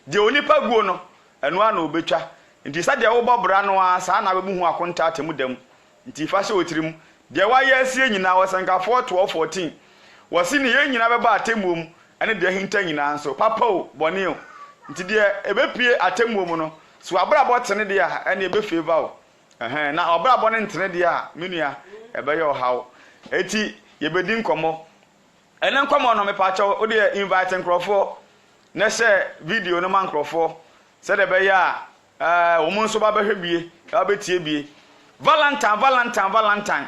de onipa guo no eno ana obetwa nti sa de wo bobra no a sa na bebu hu akonta atemu dam nti fa hye otirim de wa ye asie nyina wasankafo 12:14 wasi ne ye nyina beba atemuom ene de hinta nyina nso papa o bone o nti de ebepie atemuom no so abrabọ tene de a ene ebe favor o na abrabọ ne ntene de a menua ebe ye ohaw eti ye bedi nkomo ene nkomo no mepa cha o de invite nkrofo na share video no man nkrofo se de be ya wo mun so ba behwe bie ya betie bie Valentine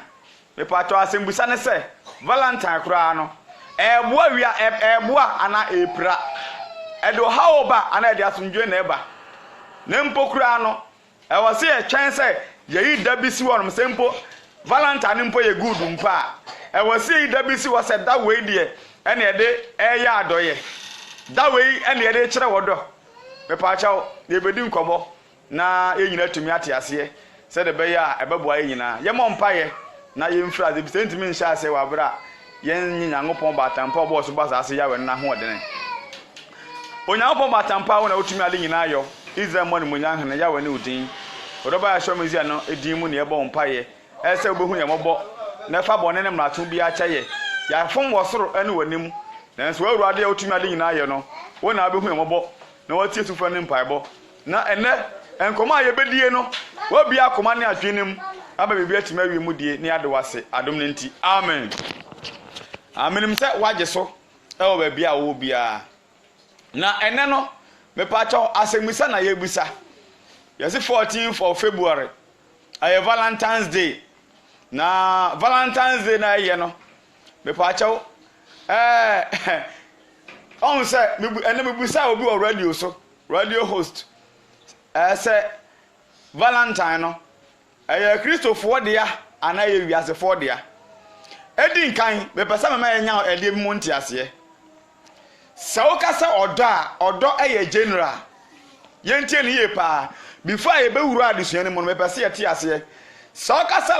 mepa cha asembusa ne se Valentine kura no eboa wia eboa ana epra edo haoba ana de asomdwe na eba ne mpokura no ewose ye twen se yeyi dabisi wonom sempo Valentine mpo ye good mpa ewose yi dabisi wo se da we de ene ede eya adoye da we ene ede kire wodo mepa cha ye bedi nkobo na ye nyina tumi ate ase se de be ya ebeboa ye nyina ye mo mpa ye na ye mfra de bisentimi nsha ase wabra yen nyanyangopon batampa obo so basa ase yawe na ho odene onyangopon batampa wona otumi ade nyina ayo Israel mo ne munyanhene yawe ne udin odoba ya shomizia no edin mu ne ebo mpaye ese obehu ye mobo na fa bone ne mrato bi achaye ya fom wosoro ene wanim na nso awurade ya otumi ade nyina ayo no wona obehu ye mobo na watie sufa ne mpaebo na ene enkoma ye bedie no wabi akoma ne adwenem aba bibi atima wi mu die ne ade wase adom ne nti amen amenim se waje so e ba bia wo bia na ene no me pa cho asemisa na ye busa yes 14th of February ay Valentine's Day na Valentine's Day na ye no me pa cho on se ene me busa obi o radio so radio host say Valentine no ay Christopher dia ana ye wiase for dia edi nkan me pesa me enya ede bi monti ase sa okasa odo eye general yentie ne ye pa before ye be wuru adesua ne mo me pesa ye tie ase sa okasa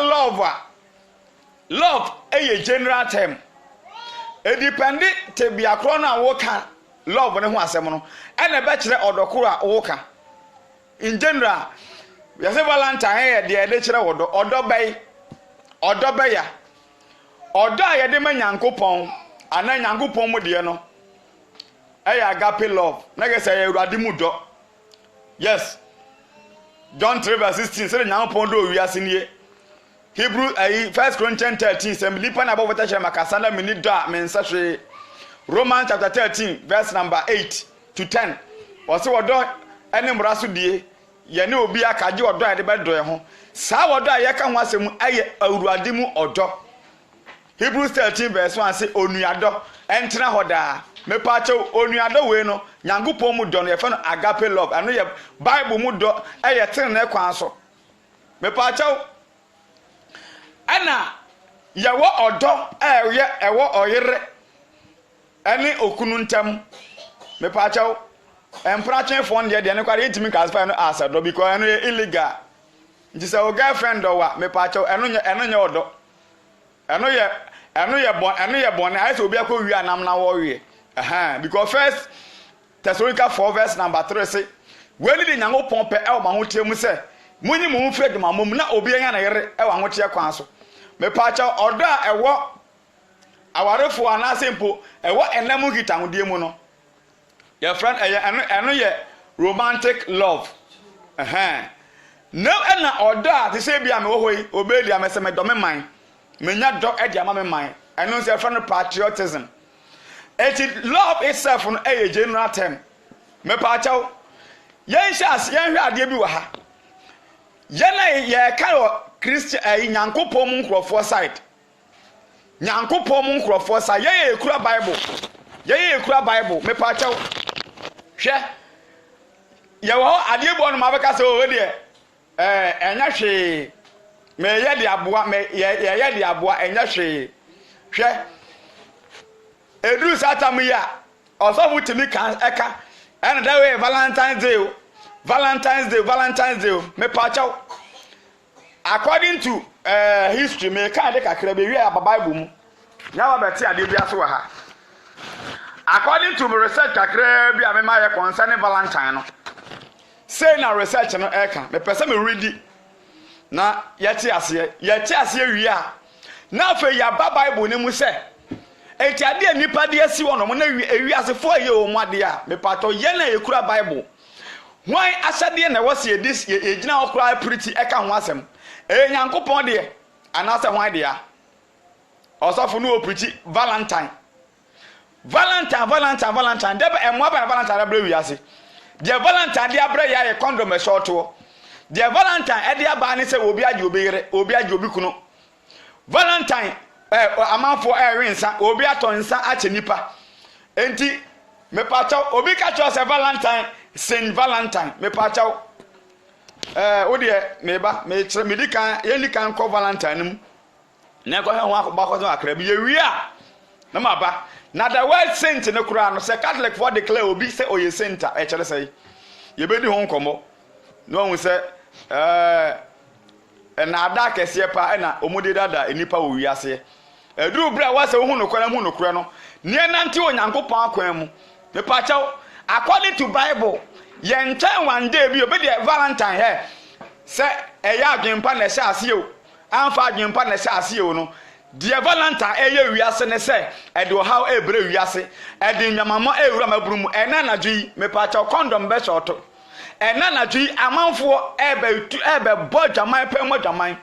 love eye general term e depend te bia kro na wo ka love ne ho asem no ene be kire odokoro a wo ka in general we say Valentine ye de kire odo bay ya odo a yede ma nyankopon ana nyankopon mu de no agape love na ge say urade mu do yes John 3:16 say nyankopon do wiase nie Hebrew 1 Corinthians 13 say lipa na above touch makasana mini do a mensa hwe Romans chapter 13 verse number 8 to 10 o say odo ene mraso die ye ne obi akaje odo a de be do ye ho sa odo a ye ka ho asem aye urade mu odo Hebrews 13 verse 1 say onuado entena hoda me pa che onuado we no nyankopon mu do no ye fa no agape love ano ye Bible mu do eye tene na kwan so me pa che ana ye wo odo eye ewo oyere ene okunu ntam me pa che empratchen fon de ne kware intimi classify no as do because eno illegal nti say o girlfriend do wa me pa che eno nye odo eno ye bon I say obi akọ wi anam na wo wi because first Thessalonica 4 verse number 3 say we ni de nyankopon pe e wo ma ho tie mu say munyi mu fred ma mom na obi anya na yere e wa ho tie kwan so me pa cha odo a ewo awarefo ana sempo ewo enam gita hodie mu no your friend eno ye romantic love no ena odo a te say bia me wo hoi obeli amese me do me man menya do e dia ma me man eno say friend patriotism it love itself no a general term me pa chaw yen shas yen hwe ade bi wa ha yen na ye ka Christian nyankopon mu nkrofo side nyankopon mu nkrofo side ye ekura bible me pa chaw hwe ye wo ade bi no ma be ka se o de enya hwe me ye de aboa me ye de aboa enya hwe hwe edru satam ya osofu timi kan eka and that way Valentine's Day me pachaw according to history me kan de kakra be wi aba bible mu nya wa beti ade bia so ha according to my research kakra bi a me ma ye concerning Valentine no say na research no eka me pese me read na yeti ase wi a na fa ya Bible ni mu se enti ade nipa de asi wono mo na wi asefo ye o mu ade a me pato ye na ekura Bible wan asade na wose edis egina okura pretty eka ho asem nyankopon de anase hwan de a osofo no pretty Valentine deba emwa ba Valentine abra wi ase de Valentine de abra ya ye condom e short wo de Valentine e de aba ne se obi age obi yere obi age obi kuno Valentine amanfo rinsa obi atonsa ache nipa enti me pacha obi ka cho se Valentine Saint Valentine me pacha wo de neba me kire me dikan ye dikan ko Valentine mu na ko he ho akba ko so akra bi ye wi a na maba na the word saint ne kura no se Catholic for declare obi se oye saint e kire se ye be di ho nkomo no hu se na ada kese pa na omudi dada enipa wo wi ase edu bra wa se hu nokora no ne nante onyankopon akwan mu me pacha according to Bible ye ntan one day bi obi de Valentine he se eya adwempa na se ase o amfa adwempa na se ase o no de Valentine eye wi ase ne se e de how e bre wi ase e de nyamama e wura maburu mu e na nadwi me pacha condom be short ena na dwi amanfo ebe bojaman pe mojaman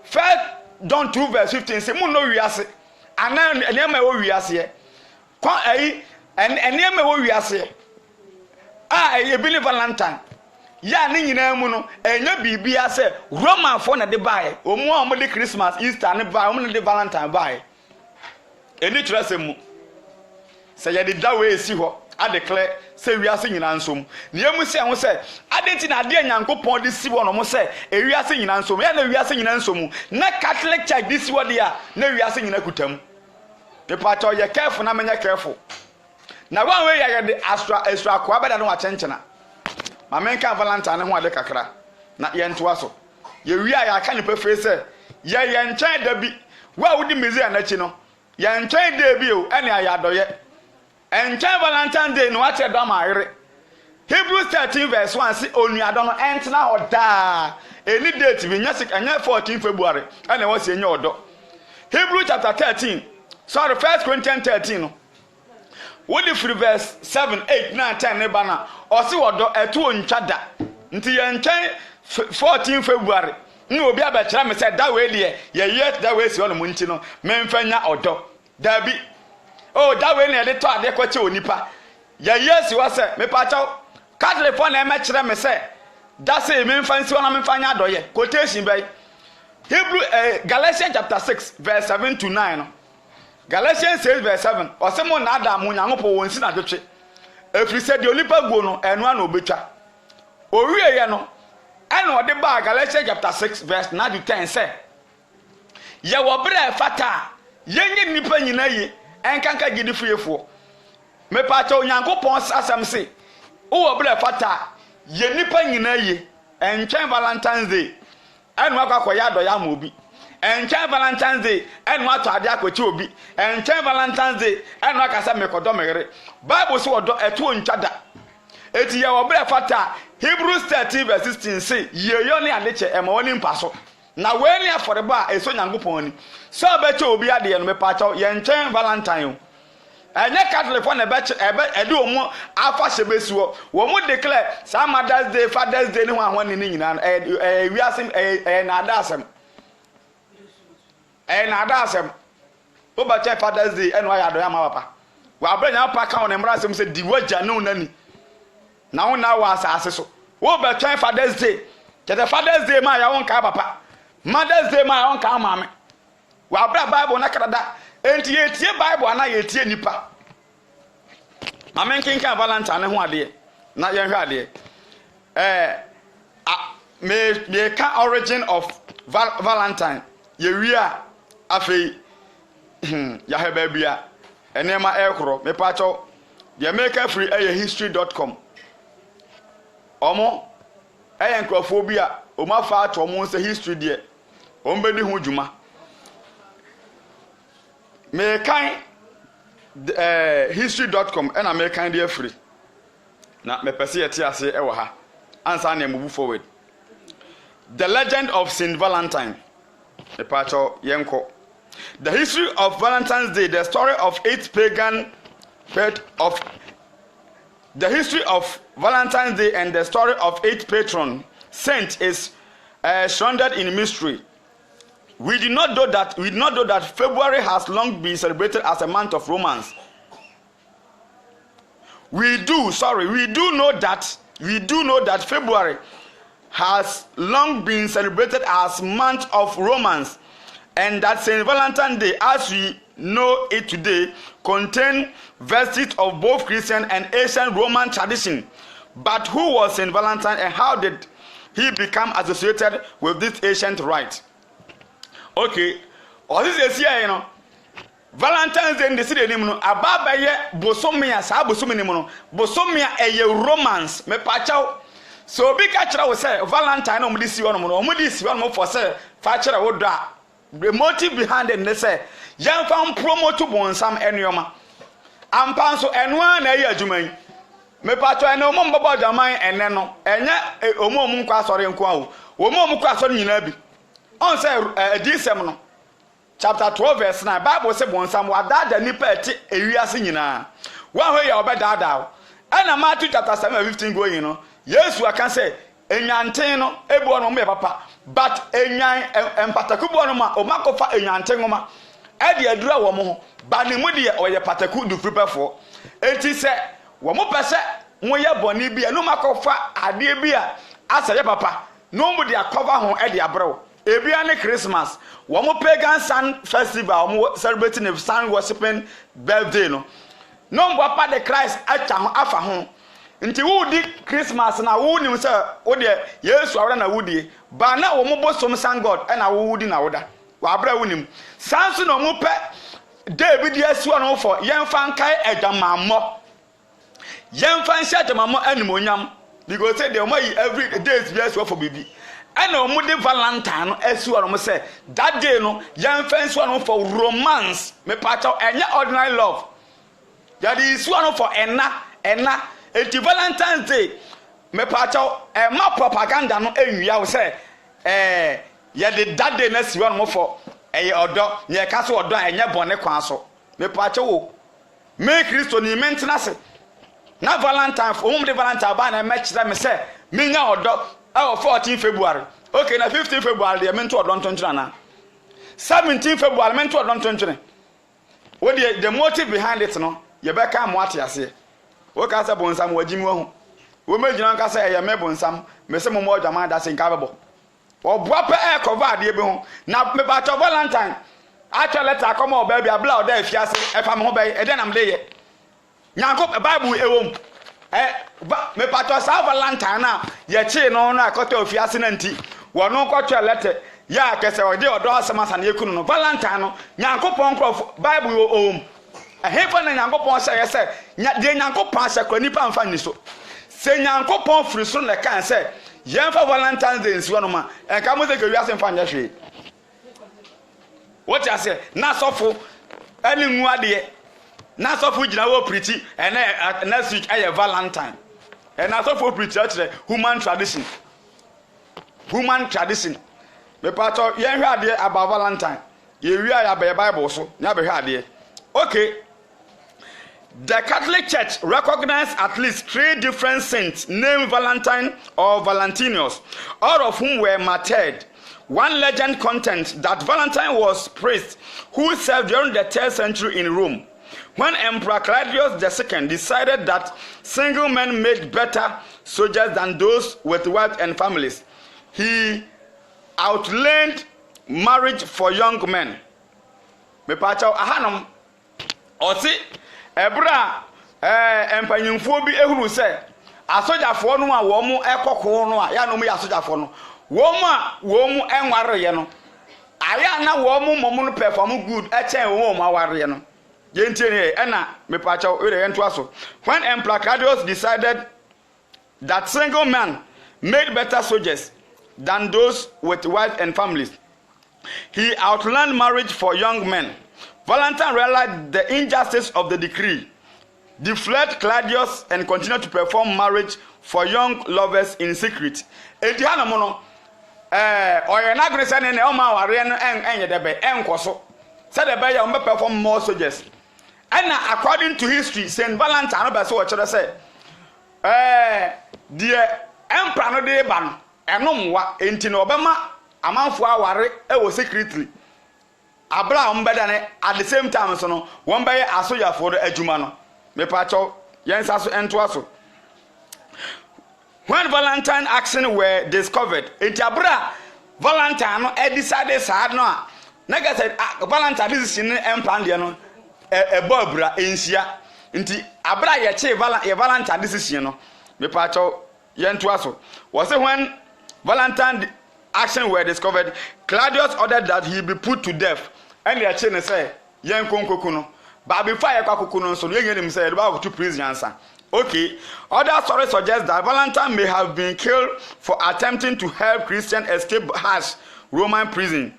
first John 2:15 say mun no wiase ana enema wo wiase kon ayi enema wo wiase e bi ni Valentine ya ni nyina mu no enya bibia say Roman fo na de bae omu a mo de Christmas Easter ne bae omu de Valentine bae eni trese mu say ya de dawe esi ho I declare say we are singing ansom na emu say ho say adenti na ade nyankopon de si wo no mo say e wi ase nyina ansom ya na wi ase nyina ansom na Catholic church this wo de a na wi ase nyina kutam me pacho ye careful na menya careful na wan we ya de extra ko abeda no wa chenchena ma menka Valentine ho ade kakra na ye ntoa so ye wi a ya ka ne pefe say ye nchen da bi wa wudi mezi anachi no ye nchen da bi o ene ayadoye enchen Valentine Day no ate do maire Hebrews 13:1 say onuado no entna oda any date we nya 14 February and was enya odo Hebrews chapter 13 sorry 1 Corinthians 13 no what if verse 7 8 9 10 ne bana o se odo etu ontwada nti ye nchen 14 February ni obi abekira me say da we de ye da we si ono mu nti no memfanya odo dabi oh that way na de to ade kwache onipa ya yes wa se me pacha Catholic for na me kire me say that say me fancy one me fanya adoye quotation by Hebrew Galatians chapter 6 verse 7 to 9 no Galatians 6 verse 7 o se mo na adam nyankopon wonsi na twetwe efri se de onipa guo no enu ana obetwa o wie ye no ana o de ba Galatians chapter 6 verse 9 to 10 say ye wo bre fata yenye nipa nyina yi enkanka gidi fuefo me pacha onyankopon asam se wo bre fata ye nipa nyina yi entwen Valentine's Day enu akwakoya adoya ma obi entwen Valentine's Day enu ato ade akwachi obi entwen Valentine's Day enu akasa mekodo megere Bible so odo eto ontwada eti ye wo bre fata Hebrews 13:16 say ye yo ne ade che ema woni mpaso na we ni aforeba eso nyankopon ni so beche obi ade no me pacha ye ntwen Valentine enye Catholic for na beche ede omu afa sebesi wo mu declare some Mother's Day Father's Day ni ho ahon ni nyina wi asem na adasem na adasem o ba che Father's Day eno ya do ya ma papa wa branya papa ka on emra asem se di waja no nani na wo na wa asase so wo ba che Father's Day che the Father's Day ma ya won ka papa Mother's Day ma on ka mama wa bra Bible na krada enti etie Bible ana yetie nipa amen kinka Valentine ho ade na ye hwe ade me ka origin of Valentine ye wi a afei ya heba bia enema ekro me pacho ye make free history.com omo nkrofo bi a o ma fa ato mo se history de o mbedi ho djuma me kan history.com and American dear free. Now, me pesi eti ase ewo ha. Answer na move forward. The legend of Saint Valentine. The pacho yenko. The history of Valentine's Day, the story of the history of Valentine's Day and the story of its patron saint is shrouded in mystery. We do not know that February has long been celebrated as a month of romance. We do know that February has long been celebrated as month of romance, and that Saint Valentine's Day, as we know it today, contains vestiges of both Christian and ancient Roman tradition. But who was Saint Valentine, and how did he become associated with this ancient rite? Okay, all this is here, you know. Valentine's Day in the city name no ababa ye bosomia sa bosomi name no bosomia eye romance me pachaw so bi ka kira wo say Valentine no mo disi wono no mo disi wono for say fa kira wo do a the motive behind it say yan fa promote bonsam enuoma ampa so enoa na ye adwuman me pachaw ene mo mbaba adwaman ene no enye omom nkwa asore nko a wo omom nkwa asore nyina bi on say edisem no chapter 12 verse 9 Bible say bonsam wadada nipa eti ewiase nyina wa ho ya obedada ana Matthew chapter 7:15 going no Yesu aka say enyanten no ebu ono me papa but enyan empataku bu ono ma o makofa enyanten ma e de adura wo mo ho ba ne mu de oye pataku du fripefo enti say wo mo pese mo ye boni bia no makofa ade bia aseye papa no mu de akova ho e de abrew ebia ne Christmas womo pagan sun festival womo celebrating the sun worshiping birthday no mbo pa the Christ acha ho afa ho nti wo di Christmas na wo nim se wo de Yesu awra na wo di ba na womo bosom san God na wo di na wo da wa abra wo nim sanso no mo pe David yesu no for yemfa nkai edamammo yemfa nsia edamammo animonyam because say the omo every days be yesu for baby and no mudi Valentine esu ono say that day no yan fence one for romance me pacha enye ordinary love that is one for enna eti Valentine's Day me pacha ma propaganda no enwia wo say ye de that day na si one for odo ye ka so odo enye bone kwan so me pacha wo me Kristo ni mentena se na Valentine for mudi Valentine ba na me kire me say me nya odo 14 February. Okay, na 15 February, they meant to adon tonchana. 17 February, meant to adon tonchana. What the motive behind it, no? You better come what you say. What can I say, Bonsam, what Jim won't? We made you not say, I may Bonsam, Mr. Momo, the man that's incapable. Or proper air cover, dear Bon. Now, me about Valentine. I tell letter come on, baby, a blow there if you say, if I'm home, and then I'm there. Yanko, a Bible, a womb. Me pato sa Valentine na ye chi no na akoto ofiase na nti wo no kwatwa letter ya kese o de odo asema san ye kunu no Valentine no Nyankopon krof Bible o ehefo na Nyankopon say ye say de Nyankopon say kwa nipa amfa ni so se Nyankopon firi so na kan say ye mfa Valentine's Day nsi wono ma e ka mo se ke wiase mfa nya hwe what you say na sofo ani nwu ade na so fu gina wo preach and next week aye Valentine and na so fu preach actually human tradition me pato ye hwe ade about Valentine ye wi aya be Bible so nya be hwe ade okay. The Catholic Church recognized at least 3 different saints named Valentine or Valentinus, all of whom were martyred. One legend contends that Valentine was a priest who served during the 3rd century in Rome. When Emperor Claudius II decided that single men made better soldiers than those with wives and families, he outlawed marriage for young men. Me pacha ahanom osi ebra empanyimfo bi ehuru se asojafo no a wo mu ekoko no a ya no mu ya asojafo no wo mu enware ye no aya na wo mu momu no perform good echen wo mu aware ye no yentie ena me pacha we dey ento aso. When Emperor Claudius decided that single men made better soldiers than those with wives and families, he outlawed marriage for young men. Valentine realized the injustice of the decree, defled Claudius, and continued to perform marriage for young lovers in secret. Etiana mono, oye na gbe se ne o ma ware no enye debe enkoso. Said the bear will perform more soldiers. And according to history, Saint Valentine no be so chere say the emperor no dey ban enom wa enti no obema amanfo aware e wo secretly. Abraham bedane at the same time so no won be asoya for the adwuma no. Me pa cho yensa so ento aso. When Valentine action were discovered, enti abra Valentine no e decided sad no a nega said Valentine this in emperor de no e bobra enhia nti abra ye che Valentine decision no me pa cho yento aso. Was say when Valentine action were discovered, Claudius ordered that he be put to death. And the chain say, yen konkokuno. But before you kwakukuno, so you him say about to prison answer. Okay. Other stories suggest that Valentine may have been killed for attempting to help Christians escape harsh Roman prison.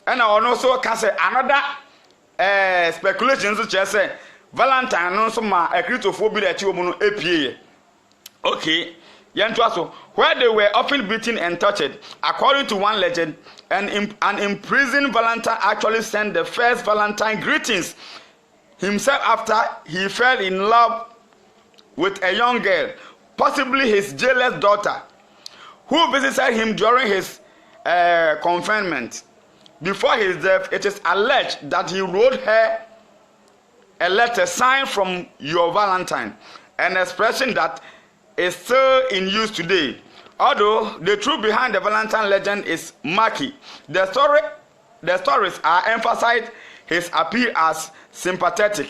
And I also can say another speculation to say Valentine no so ma a Christophobe that you mono APA. Okay. Where they were often beaten and tortured, according to one legend, an imprisoned Valentine actually sent the first Valentine greetings himself after he fell in love with a young girl, possibly his jailor's daughter, who visited him during his confinement. Before his death, it is alleged that he wrote her a letter signed from your Valentine, an expression that is still in use today. Although the truth behind the Valentine legend is murky, the stories are emphasized his appeal as sympathetic.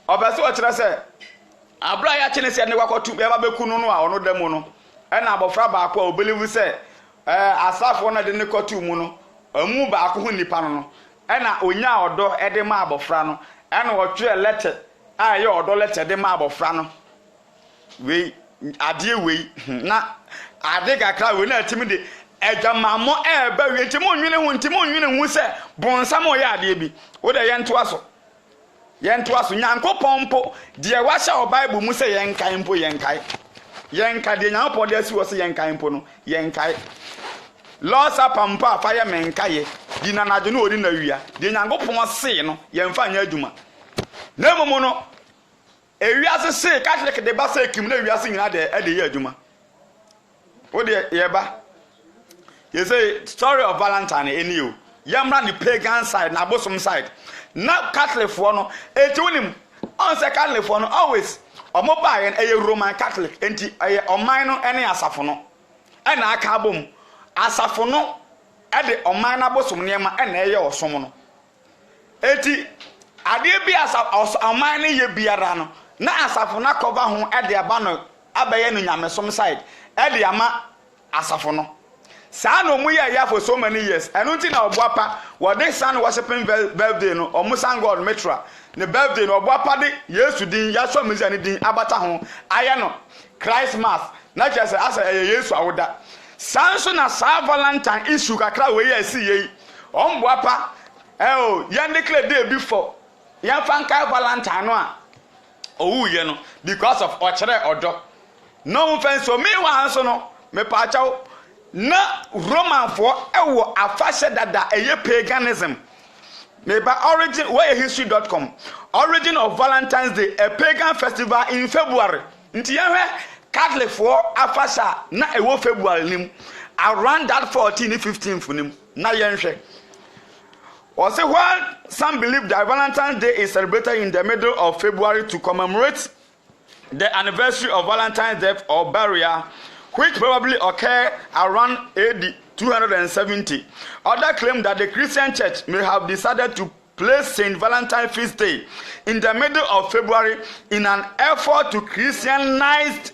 Obeso ochire say abra ya chine se ne wakotu be ba bekunu no a ono demu no e na abofra ba akwa obelivu say asafo na de ne kotu mu no amu ba akwo nipa no e na onya odo e de ma abofra no e na otwe letter a ye odo letter de ma abofra no we ade we na ade kakra we na timi de ejamamo e ba we timi onwene hu se bonsam o ya ade bi wo de yento aso nyankopon mpo de wa sha o bible mu se yenkai mpo yenkai de nyankopon de asi wo se yenkai mpo no yenkai losa pampa fa ye menkaye di na najo no ori na wia de nyankopon se no yemfa nya adwuma na momo no ewiase se Catholic de ba se kim na ewiase nyina de ye adwuma wo de yeba you say story of Valentine eni o yamra the pagan side na bosom side na Catholic for no etunim on say Catholic for no always omo ba yen eye Roman Catholic enti eye oman no ene asafo no ena aka abom asafo no e de oman na bosom niema ena eye osom no eti ade bi asafo oman ne ye biara no na asafo na cover ho e de aba no abaye no nyamesom side e de ama asafo no sa no mu ya for so many years enu ti na obuapa wo de san worshiping birthday no omu san God metra ne birthday no obuapa de Yesu din ya so mezi ani din abata ho aya no Christmas na chese asa Yesu awoda sanso na sa Valentine issue kakra we ya si yi ombuapa ya declare day before ya fanka Valentine no a owu ye no because of ochere odo no offense so me wan so no me pa chawo na Roman for ewo afashe dada eye paganism maybe origin history.com origin of Valentine's Day, a pagan festival in February nti yehwe Catholic for afasha na ewo February nim around that 14th 15th nim na yenhwe or say while some believe that Valentine's Day is celebrated in the middle of February to commemorate the anniversary of Valentine's death or burial, which probably occurred around AD 270. Others claim that the Christian church may have decided to place Saint Valentine's feast day in the middle of February in an effort to Christianize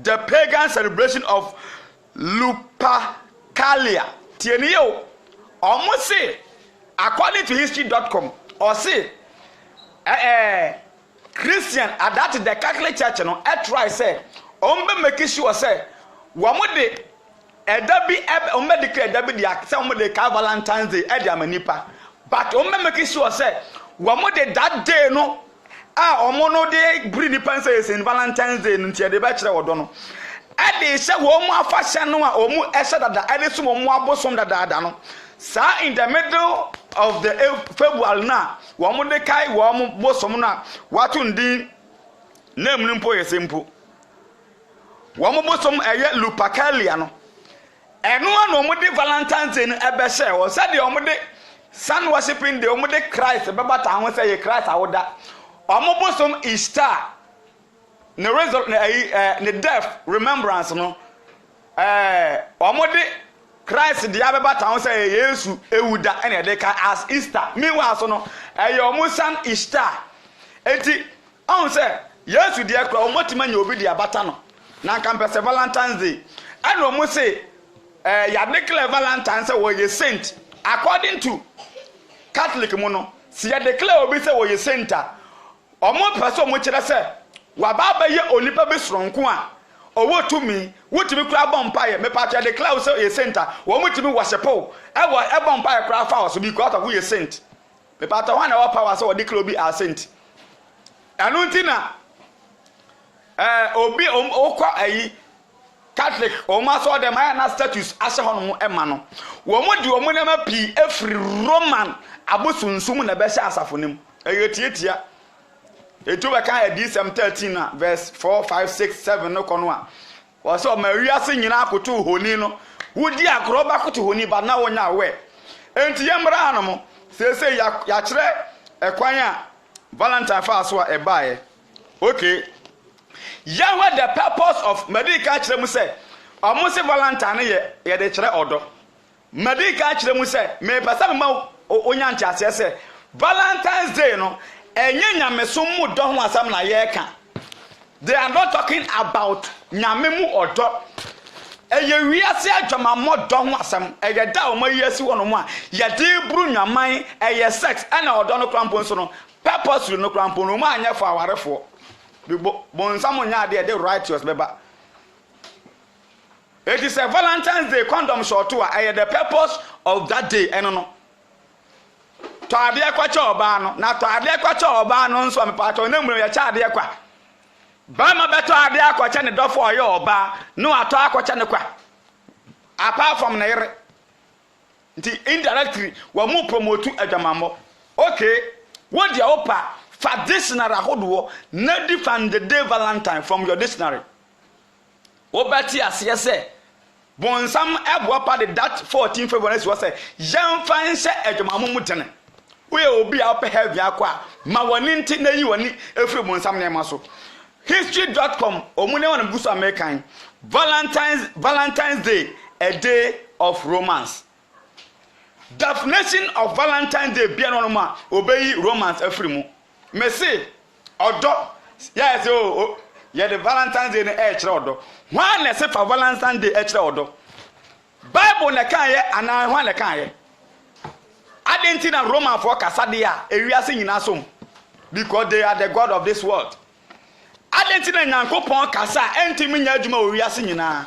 the pagan celebration of Lupercalia. Tienio, almost say, according to history.com, or say, Christian at that the Catholic Church no try say ombe make sure say womo de edabi ombe declare edabi dia say ombe de Valentine's Day e dia manipa but make sure say womo de that day no omo no de bring the person in Valentine's Day ntia de be kire wodo no e de se wo mu afahye no a omu ehye dada e de so mo abosom dada no sa in the middle of the February na womo de kai womo bosom na watu ndin name no mpo yesempo womo bosom eye Lupercalia no eno na omo de Valentine's Day no ebe hye wo sa de omo de sun worshiping de omo de Christ beba ta ho say ye Christ awoda omo bosom Easter ne result ne death remembrance no omo de Christ dia beba ta ho say Yesu ewuda ene de ka as Easter meanwhile so no omo san Easter enti on say Yesu dia kra omo timanya obi dia bata no na campus Valentine's Day and omo say ya declare Valentine say we saint according to Catholic mo no si ya declare obi say we saint omo person mo kire say wa baba ye onipa be soronko a owo tumi wotimi kura bompa ye me pa ya declare say we saint wo mo timi worship o e bompa ye kura fa so because of we saint me pa ta one our power say we declare obi a saint anu ntina obi okwa ayi Catholic o ma so dem na status ase hono ema no wo mo di o mo na ma pi efri Roman abosunsum na be sha asafonim eyetietia etu be kan December 13 na verse 4 5 6 7 no kono a wo so ma wiase nyina akoto honi no wudi akro ba koto honi ba na wonya we enti yemra no mo sese ya kire ekwan a Valentine fa so a ebae okay. What the purpose of medical chire mu say omo Valentine ye de chire odo medical chire mu say me pesa ma onya nti ase say Valentine's Day no enye nyameso mu do ho asam na ye ka. They are not talking about nyame mu odo eye wiase adwama mo do ho asam eye da o ma yesi wono mu a ye de bru nyaman eye sex ana odo no krampo so no purpose no krampo no ma anya for awarefo bonsamo nya de righteous beba. It is a Valentine's Day condom short to the purpose of that day no to ade akwacha oba no na to ade akwacha oba no nso me pa to na mu ya cha ade akwa ba ma beto ade akwacha ne dofo oyo oba no ato akwacha ne kwa apart from na yere nti indirectly wa mu promote adwamammo okay what dia opa for dictionary ahodo na define the day Valentine from your dictionary obati ase say bonsam eboa pa de that 14 February was say yamfa nse adwamammo mutene we obi a pe heavy akwa ma woni nti na yi woni efre bonsam na ema so history.com omune won busu American Valentine's Day a day of romance. Definition of Valentine's Day bia no ma obey romance afrimu me say odo yes yeah the Valentine's Day na e kire odo hwan na se fa Valentine's Day e kire odo Bible na kan ye ana hwan na kan ye adenti na Roman for kasade a ewiase nyina som because they are the god of this world adenti na nyankopon kasa entimi nya adwuma owiase nyina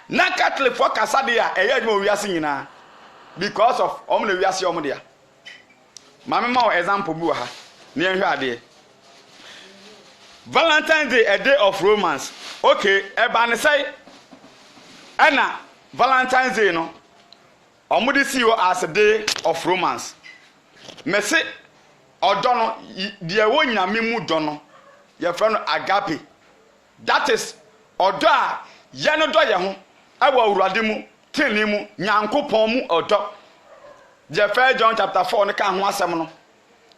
na Catholic for kasade a eya adwuma owiase nyina because of omo na wiase omo dia mama ma example bu ha na ehwe ade Valentine's Day a day of romance okay eba ne say ana Valentine's Day no omo de see you as a day of romance me say odo no de wo nyame mu do no ye fra no agape that is odo a ye no do ye ho awa urade mu teni mu nyankopon mu odo je fa John chapter 4 ne ka ho asem no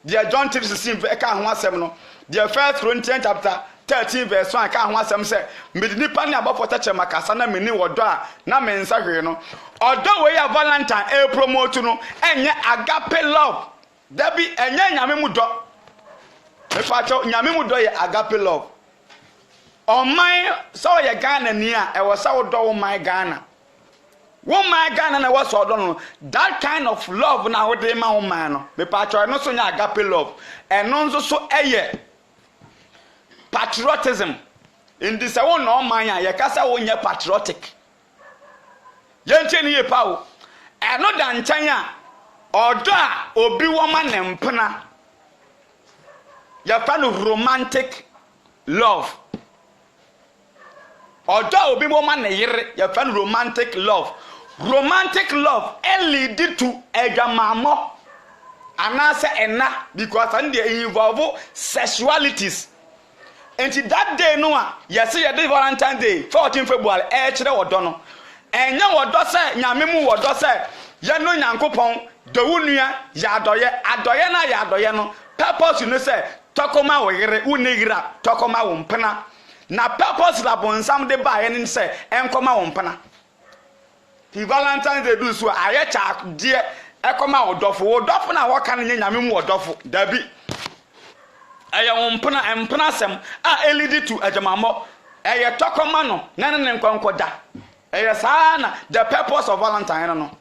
je John 3:16 ka ho asem no je 1 Corinthians chapter 13 verse 1 ka ho asem say medi nipa ne abafo tache makasa na meni wodo a na mensa hwe no odo we ya Valentine e promote no enye agape love dabi enye nyame mu do me facho nyame mu do ye agape love oman so ye Ghana ni a e wo sa wodo wo man Ghana na was no that kind of love na wo de ma wo man no me facho no so nya agape love and no so eye patriotism in this one no man ya kasa wo nya patriotic ye nche ni ye pa wo eno da nkyɛn a ɔdɔ a obi wɔ ma ne mpena yɛfa no romantic love ɔdɔ a obi wɔ ma ne yere yɛfa no romantic love lead to adwamammɔ anaasɛ ɛna because and they involve sexualities and that day no a yɛsɛ yɛde Valentine's Day 14 February ɛkyerɛ wɔdɔ no ɛnyɛ wɔdɔ sɛ nyame mu wɔdɔ sɛ yɛno nyankopɔn dɔwo nua yɛ adɔyɛ na yɛ adɔyɛ no purpose no sɛ tɔkɔma wo yere wone yira tɔkɔma wo mpena na purpose la bonsam de ba yɛ ne sɛ ɛnkɔma wo mpena ti Valentine's Day do so ayɛ kyaadeɛ ɛkɔma wo dɔfo na wɔka no nyɛ nyame mu wɔdɔfo dabi ɛyɛ wo mpena sɛm a elidi to adwamammɔ ɛyɛ tɔkɔma no na ne nkɔnkɔda ɛyɛ saa na the purpose of Valentine no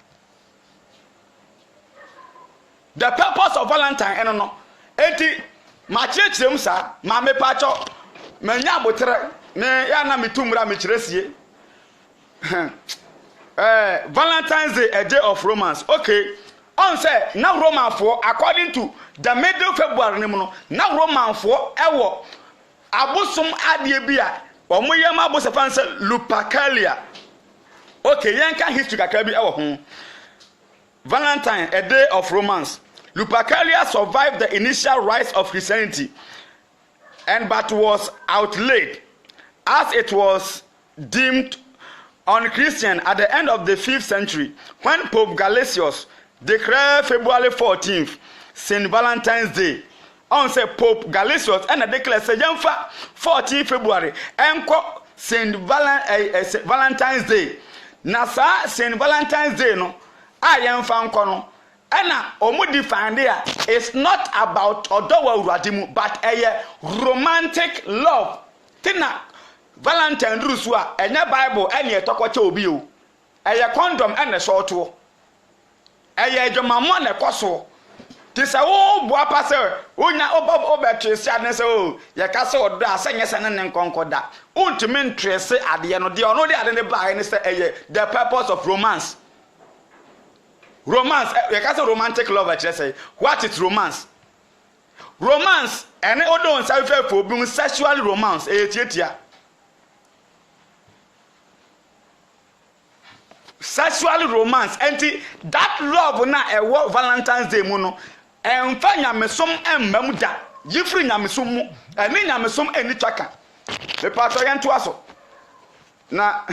the purpose of Valentine no enti ma kyerɛkyerɛm saa ma mepatɔ manya abotere me ya na metumra me kyerɛsie Valentine's Day a day of romance okay on say na Roman for according to the middle February ni no na Roman for ewo abosom adie bia omoyem abosefan say Lupercalia okay yanka history kakra bi ewo ho Valentine a day of romance Lupercalia survived the initial rise of Christianity and but was outlawed as it was deemed unchristian at the end of the 5th century when Pope Gelasius declared February 14th St. Valentine's Day. On say Pope Gelasius and declare say yemfa 14 February enko St. Valentine's Day. Na sa St. Valentine's Day no a yemfa nko no ena omu define there it's not about odowa uradimu but a romantic love. Tina Valentine rusua enye Bible ene etokwacha obi o. Eye condom ene short o. Eye adwamammo na ekoso ti se wo boa pa se onya obetrese ade se o ye ka se odo asanye se ne nkonkoda untimi ntrese ade no de ono de ade ne bae ne se eye the purpose of romance ye ka se romantic love say what is romance ene odo nsa fe fo bi sexual romance tietia sexual romance and that love na ewo Valentine's Day mu no emfa nyamesom emmam da yifri nyamesom mu eni nyamesom eni twaka me pato yento aso na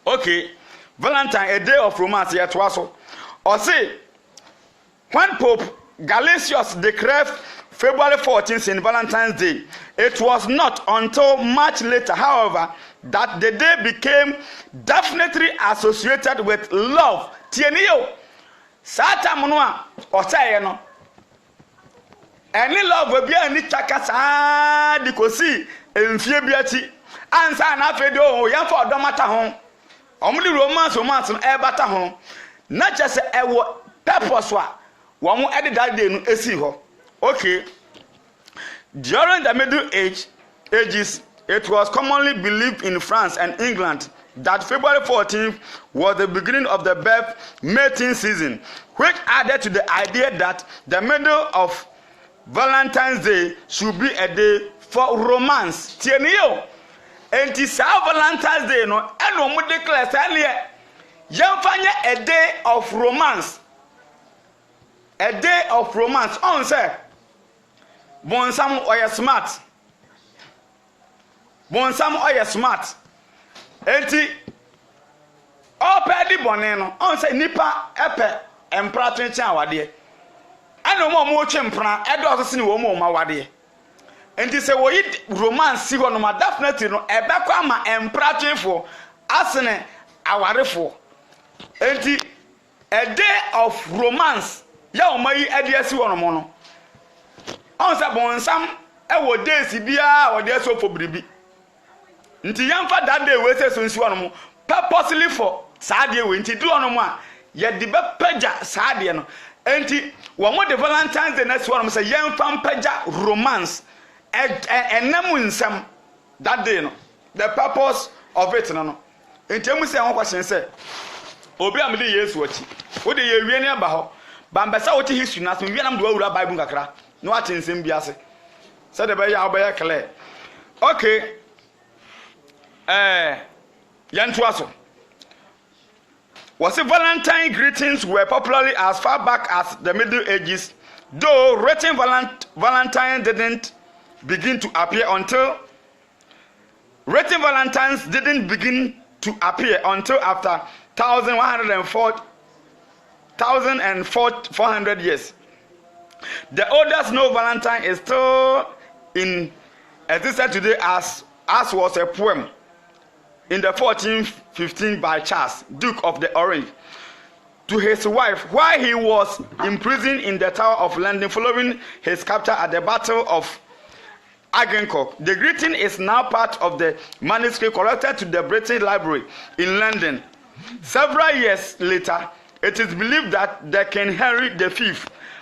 okay Valentine a day of romance yet aso or say when Pope Gelasius declared February 14th St. Valentine's Day it was not until much later however that the day became definitely associated with love. Tieniyo sata munwa osaye no any love we bia ni chaka saa dikosi emfie biati ansa na afedo yemfa odomata ho omudi romance no e bata ho na chese ewo purpose wa wo mo ede that day no esi ho okay during the middle ages it was commonly believed in France and England that February 14th was the beginning of the birth mating season, which added to the idea that the middle of Valentine's Day should be a day for romance. Tieniyo, enti sa Valentine's Day no, eno mu declare sa liye, yemfanye a day of romance. A day of romance. On say, bonsam oye smart. Bonsam oye smart. Enti opedi bone no on say nipa epe empratwe chan wade ana mo twe mpra edo so ne wo mo ma wade enti say wo yi romance si ho no ma definitely no ebekwa ama empratwe fo asene awarefo enti a day of romance ya o mayi ade si ho no mo no on say bonsam e wo days bia wo de so fo biribi nti yamfa that day we say so nsi wono mo purposely for saade we nti do ono mo a ye de be pagya saade no enti wo mo de Valentine's Day na si wono mo say yamfa pagya romance enam nsam that day no the purpose of it no enti emu say won question say obi am de Yesu achi wo de ye wie ne ba ho bambesa wo te history na so wie nam do awura Bible kakra no ate nsem bi ase said the bay obey clear. Okay. Yantuaso. Was it Valentine greetings were popularly as far back as the Middle Ages, though written Valentine didn't begin to appear until written Valentines didn't begin to appear until after 1,400 years. The oldest known Valentine is still in existence today as was a poem in the 1415 by Charles, Duke of the Orange, to his wife while he was imprisoned in the Tower of London following his capture at the Battle of Agincourt. The greeting is now part of the manuscript collected to the British Library in London. Several years later, it is believed that the King Henry V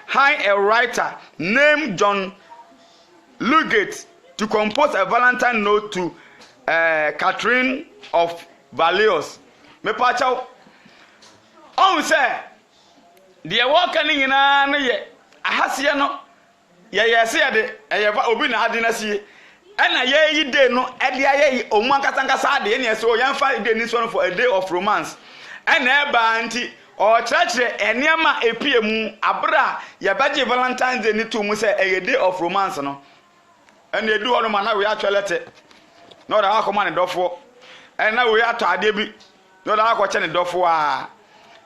hired a writer named John Ludgate to compose a Valentine note to Catherine of Valois. Me pacho on say the walking in na ye ahasia no ye se de obi na ade na sie na ye yi day no e de aye omu ankasa ade ne so yan fa day ni so for a day of romance na e ba anti o church eniama epie mu abra ye baje Valentine's Day ni to mu say a day of romance no and edu hono ma na we atwelete no da akoma ne dofo and na we ato ade bi no da akoche ne dofo a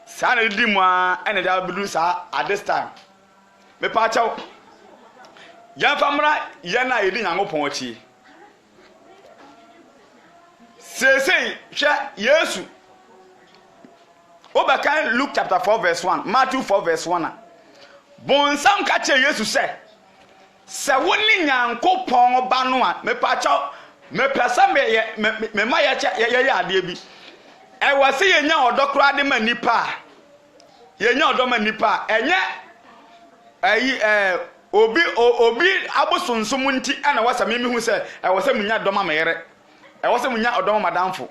sa na di mu a and da bidu sa at this time me pa chaw yan famra ye na yedi nyankopon achi sesei hwe Yesu Obakan Luke chapter 4 verse 1, Matthew 4 verse 1. Bonsam ka che Yesu se woni nyankopon ba no a me pa chaw me pesa me ma ye ade bi e wase ye nya odokro ade ma nipa ye nya odoma nipa enye obi abosonsum nti ana wasa me hu se e wase munya doma mere e wase munya odoma madamfo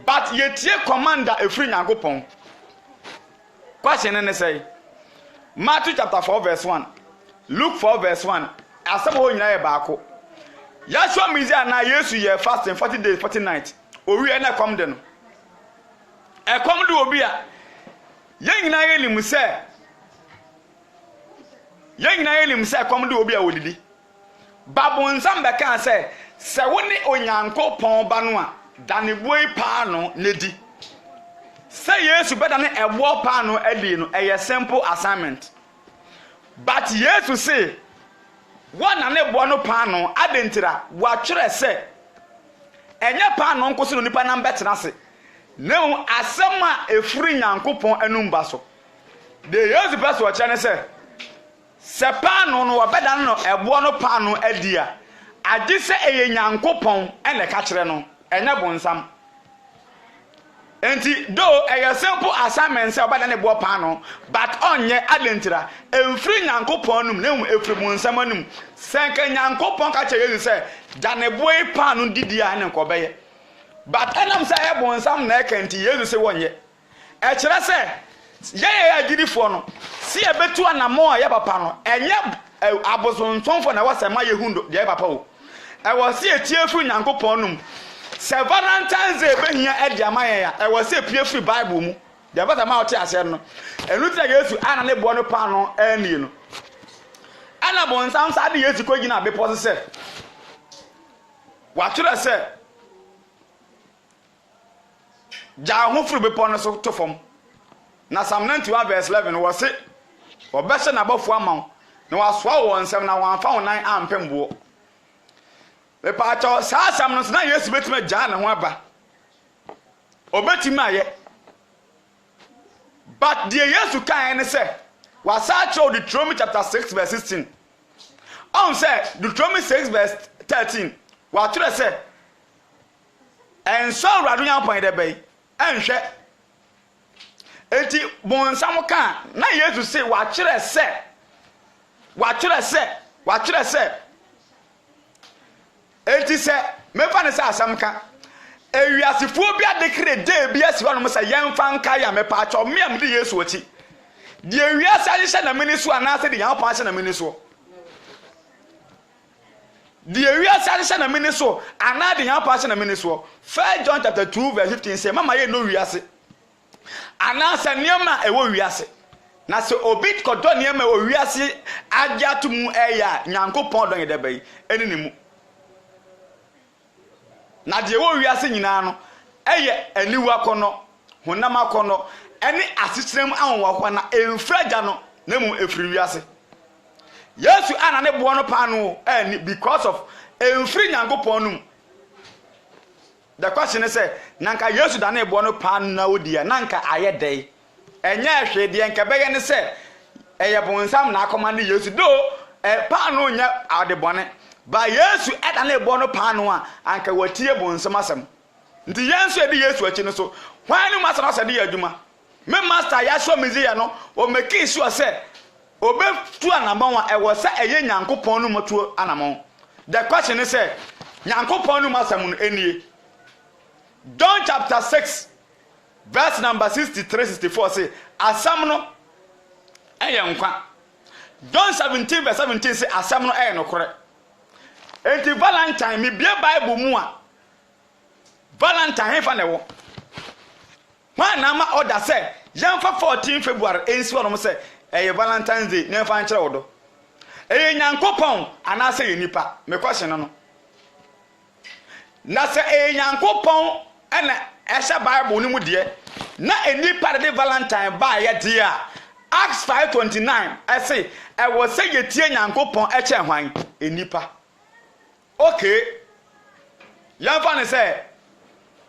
but ye tie commander efri nyankopon question ne say Matthew chapter 4 verse 1, Luke 4 verse 1. Asem ho nyina ye baako. Yashua mizia na Yesu ye fasting 40 days 40 nights. Owi e na kom de no. E kom de obi a ye nyina ye limu se kom de obi a wodidi. Babon nsam be kan se woni onyankopon ba no a dane boi pa no nedi. Say Yesu better than a war pano edino a simple assignment. But Yesu say one and a buono pano adentira watchere say enya pano nkosi no nipa na betenase. No asema e free nyankopon enumba so. The Yesu person watchere say se pano no obeda no e buono pano edia. Agi se eye nyankopon ene ka kire no enya bonsam. Enti do a simple assignment say obada ne bo pano but onye adentira emfiri nyankopon num na efiri mu nsam anum senka nyankopon ka che Yesu say da ne boy pano didia ne nkobeye but enam say e bo nsam na ekenti Yesu say wonye e kire say ye agirifo no si ebetu anamo a ye papa no enye abosonsonfo na wasema ye hundo de papa o e wo si etiefu nyankopon num se Valentine's Day be hia e dia mayen ya e was pie free Bible mu de bata ma oti ase no enu ti Yesu ana ne bo no pa no ani no ana bon sam sa de Yesu ko gina be pose se wa tire se ja ho free be pon so to fom na Psalm 91 verse 11 was se obese na bofo amaw na wasoa wo nsem na wanfa wonan ampembo me pa cho sa sam no na Yesu betima gya ne ho aba obetima aye but the Yesu kan ne say wasa cho Deuteronomy chapter 6 verse 16 on say Deuteronomy 6 verse 13 wa tire say en so radu yan pon de bay enhwe enti bon sam kan na Yesu say wa tire say enti se me fa ne say asam ka ewiasefo bia decree day bia si hono say yemfa nka ya mepa acho me am de Yesu ochi de ewiase ahye na meni so anase de yan pa ahye na meni so de ewiase ahye na meni so ana de yan pa ahye na meni so 1 John chapter 2 verse 15 say mama ye no wiase anase niema ewo wiase na se obi kodo niema ewo wiase agya to mu eya nyankopon don ye de bai eni ne mu na de ewo wiase nyina no eye aniwa kono honam akono eni asisrem anwa kwa na emfraja no na mu efiri wiase Yesu ana ne bo no pa no eni because of emfiri nyankopon no. The question is say nanka Yesu da na bo no pa na odia nanka aye dey enye hwe de enka bege ne say eye bonsam na akoma ne Yesu do pa no nya ade bone ba Yesu eda na bo no pa no a anka watie bonsam asem nti yensu edi Yesu achi no so hwan no masana se de adwuma me master ya show media no o make sure say obe tu anamon a ewo say eye nyankopon no motu anamon. The question is say nyankopon no masam no enie John chapter 6 verse number 63-64 say asam no eye nkwa. John 17 verse 17 say asam no eye no kore. Enti Valentine me bia Bible mu a Valentine fa na wo man na ma order say yamfa 14 February ensi wono say eye Valentine's Day na fa nkyere wodo eye nyankopon ana say ye nipa me question no na say eye nyankopon ana ehya Bible ni mu de na enipa de Valentine ba ye de a Acts 5:29 I say e wo say ye tie nyankopon eche hwan enipa. Okay yamfa ne say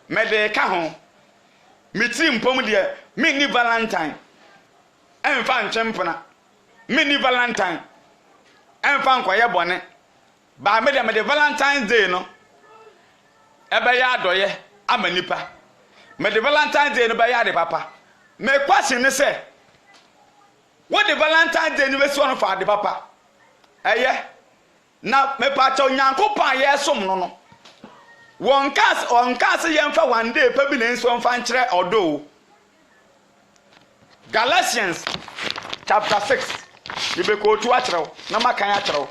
me de ka ho miti mpom de me ni Valentine emfa nchempona me ni Valentine emfa nkoye bone ba me de Valentine's Day no ebe ya adoye amanipa me de Valentine's Day no be ya de papa me question ne say what the Valentine's Day no be so no fa de papa eye na me pa cha onyankopon ye som no on cast yemfa one day pa bi na nso mfa nkire odo. Galatians chapter 6 ibe ko tu akire na makan akire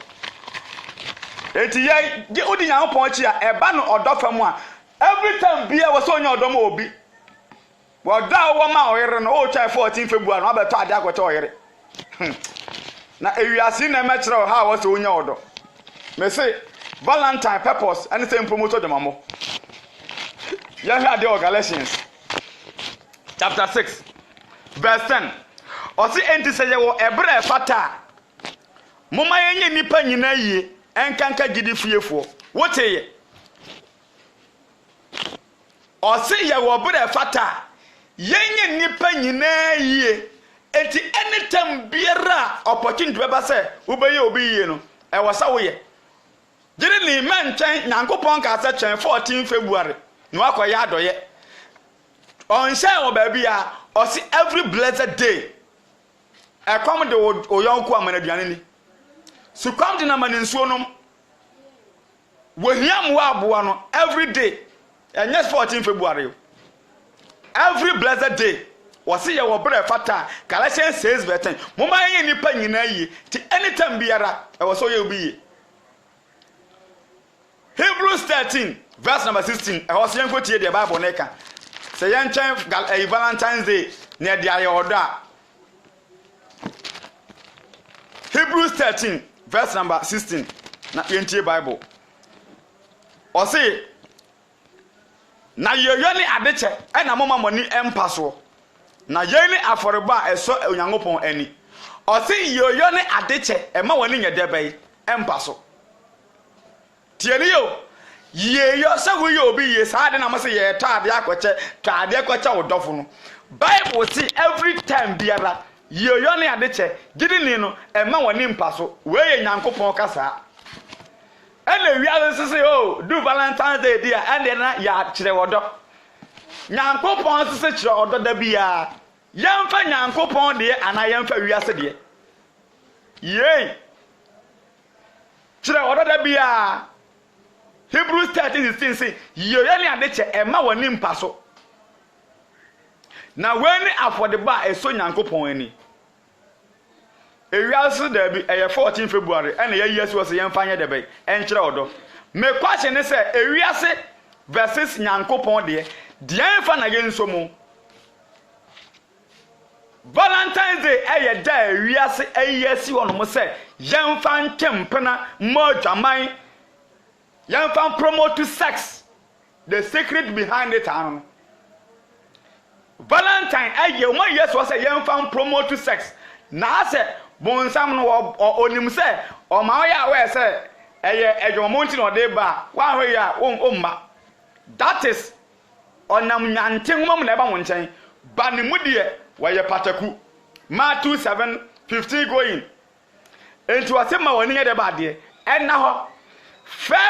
enti ye di odi nyankopon chi a eba no odo fam a every time bia wo so onya odo ma obi wo da wo ma oyere no o twa 14 February no abeto ade akocha oyere na ewiase na mekire ha wo so onya odo me say Valentine purpose and same promoter de mamo. You hear the Galatians chapter 6 verse 10. Osi enti say ye wo ebre fata. Moma yenye nipa nyina yie enkanka gidi fiefo. Wote ye. Osi ye wo ebre fata. Yenye nipa nyina yie. Enti anytime biara opportunity beba say ubeye obi yie no. E wasa wo ye. Jiri ni menchen nyankopon ka asa chen 14 February no akoya adoye on say o ba bia o si every blessed day e come de oyonku amana duane ni so come de na mani nsuo nom wo hiam wa aboa no every day and yes 14 February every blessed day wo si ye wo bre fata Galatians 6 verse 10 mo ma yen nipa nyina yi ti anytime biara e wo so ye obi yi. Hebrews 13 verse number 16 I was young go tie the Bible neka say yan chen Valentine's Day na dia ye oda. Hebrews 13 verse number 16 na yentie Bible o say na yoyo ni adeche e na mama moni empaso na yeni aforeba eso onyankopon ani o say yoyo ni adeche e ma woni nyedebei empaso tieni yo ye yo se wo yo bi ye sa de na mo se ye ta ade akoche ta ade akoche wodofo no Bible see every time biara ye yo ne ade che gidi ni no e ma woni mpaso we ye nyankopon kasa ene wiase sese o do Valentine's Day dia ende na ya kire wodo nyankopon sese kire wodo da bia yemfa nyankopon de ana yemfa wiase de ye kire wodo da bia Hebrews 13:16 say yeye ni ade che ema woni mpa so na weni afodeba eso nyankopon ani ewiase da bi 14 February ena ye yesu wose yemfa nye debe enkyere odo me kwase ne se ewiase versus nyankopon de enfa na ye nsomu Valentine's Day eye da ewiase eyesi wono mo se yemfa nkempena mo dwaman yemfa promote sex the secret behind it anu Valentine eye mo yesu wose yemfa promote sex na se bonsam no onim se o ma ya we se eye edwomonti no de ba wa hwe ya omma that is onam nyante ngom na eba mo nchen ba ne mu de waye pataku Matthew 7:15 going enti wase ma woni de ba de enna ho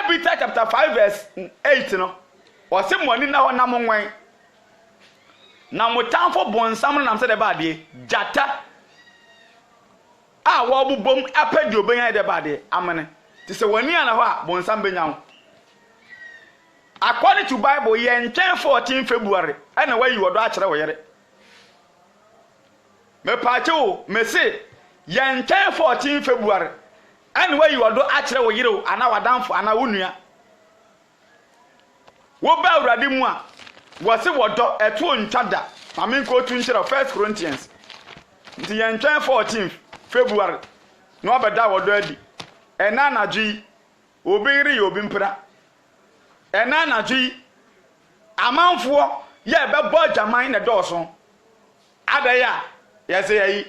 Peter chapter 5 verse 8 no wase mo ni na ho na mo nwan na mo tanfo bonsam na se de ba de jata wo bubom apadi obenya de bade amene ti se wani ana ho a bonsam benya ho according to Bible ye nten 14 February ana wayi wodo a kire wo yere me paache o me se ye nten 14 February ana wayi wodo a kire wo yere ana wadamfo ana wonua wo ba awrade mu a wo se wodo eto ntwada mamen ko tu nkire 1 Corinthians nti ye nten 14 February no abeda wodo adi ena anadwi obiri obi mpra ena anadwi amanfo ye bebo adwaman na dɔɔso adaya yese yi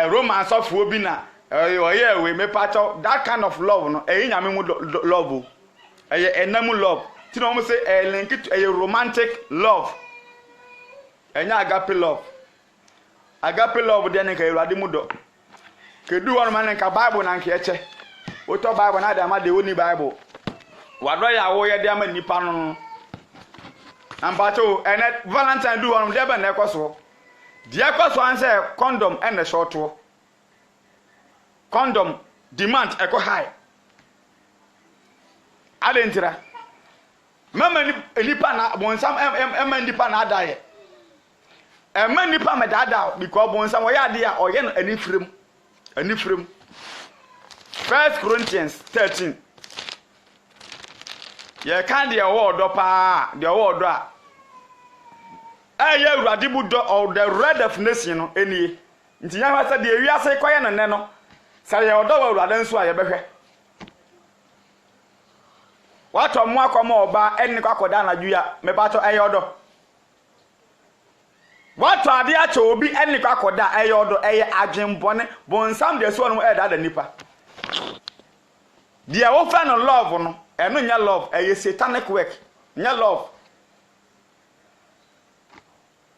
romance of obi na oye we me pato that kind of love no nyame mu love enamu love ti no mo say link it romantic love enya agape love de ne ka Awurade mu do kedu won man nka Bible na nka eche woto Bible na da ma de woni Bible wado ya wo ye de ama nipa no ampacho ene Valentine do won de be na ekoso de ekoso an say condom and short condom demand eko high adentira mama nipa na bonsam em nipa na adaye em nipa me dada because bonsam wo ya de ya oye no anifrem 1 Corinthians 13 ye kan de word pa de word a ye Awurade bu do or the red of nation no enie nti nya fa se de wiase koye no ne no se ye odo wa Awurade nso a ye behwe wato mo akoma oba enne kwakoda na dwua me bato eye odo wato ade acha obi enne kwakoda eye odo eye adwenbone bonsam de so no da nipa dia wo fa no love no eno nya love eye satanic work nya love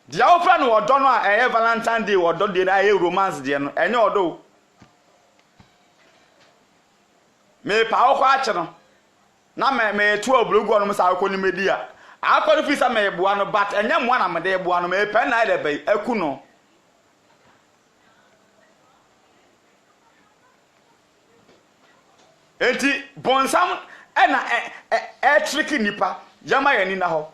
dia wo fa no odo no a eye Valentine Day odo de na eye romance de no enye odo me pa wo kwa acha no na me tu oblugo no sa akoni media akori fisa me eboa no but enye mo na me de eboa no me pe na de be aku no enti bonsam ena tricky nipa yama yani na ho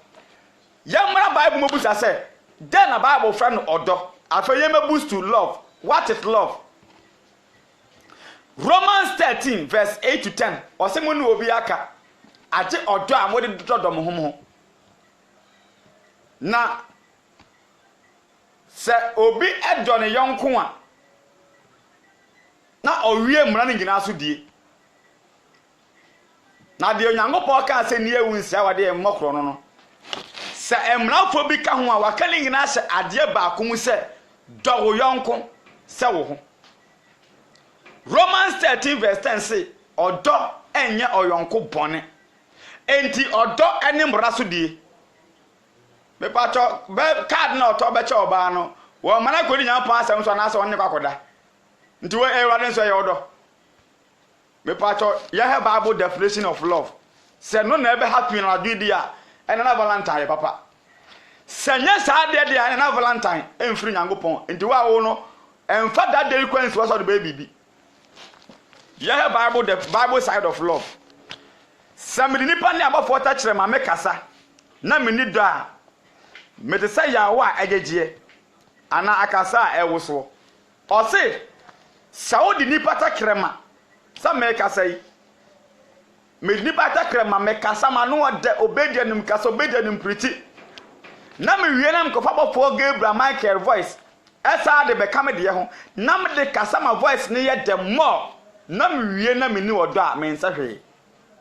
yamra Bible mo busa say then na Bible friend odo afa yema boost to love. What is love? Romans 13 verse 8 to 10 osemo nu obi aka age odo a mode dodom homo na se obi edo ne yonko a na owie mra ne nyina so die na de onyankopɔ ka se ne ewu nsia wade mmokro no se emrafo bi ka ho a waka ne nyina hye ade ba akom se do wo yonko se wo ho. Romans 13 verse 10 say odo enye oyonko bone enti odo ene mra so die me pacho be card na oto be che oba no wo mana ko ni nyampa asem so na se wonne kwakoda nti we Awurade nso ye odo me pacho ye have Bible definition of love se no na ebe happy na do dia ene na Valentine papa se nya sa de dia ene na Valentine emfiri nyankopon nti wa wo no emfa that day kwansi wo so de baby bi ye have Bible the Bible side of love Samedi nipa ne abafo ta kire ma me kasa na me ni do a me te say yawo a agegye ana akasa a ewoso o se Saudi nipa ta kire ma sa me kasa yi me nipa ta kire ma me kasa ma no de obedianim kasa obedianim priti na me wie na me kofa bafo Gabriel Michael voice esa de be kam de ho na me de kasa ma voice ne ye de more na me wie na me ni odo a me nsa hwe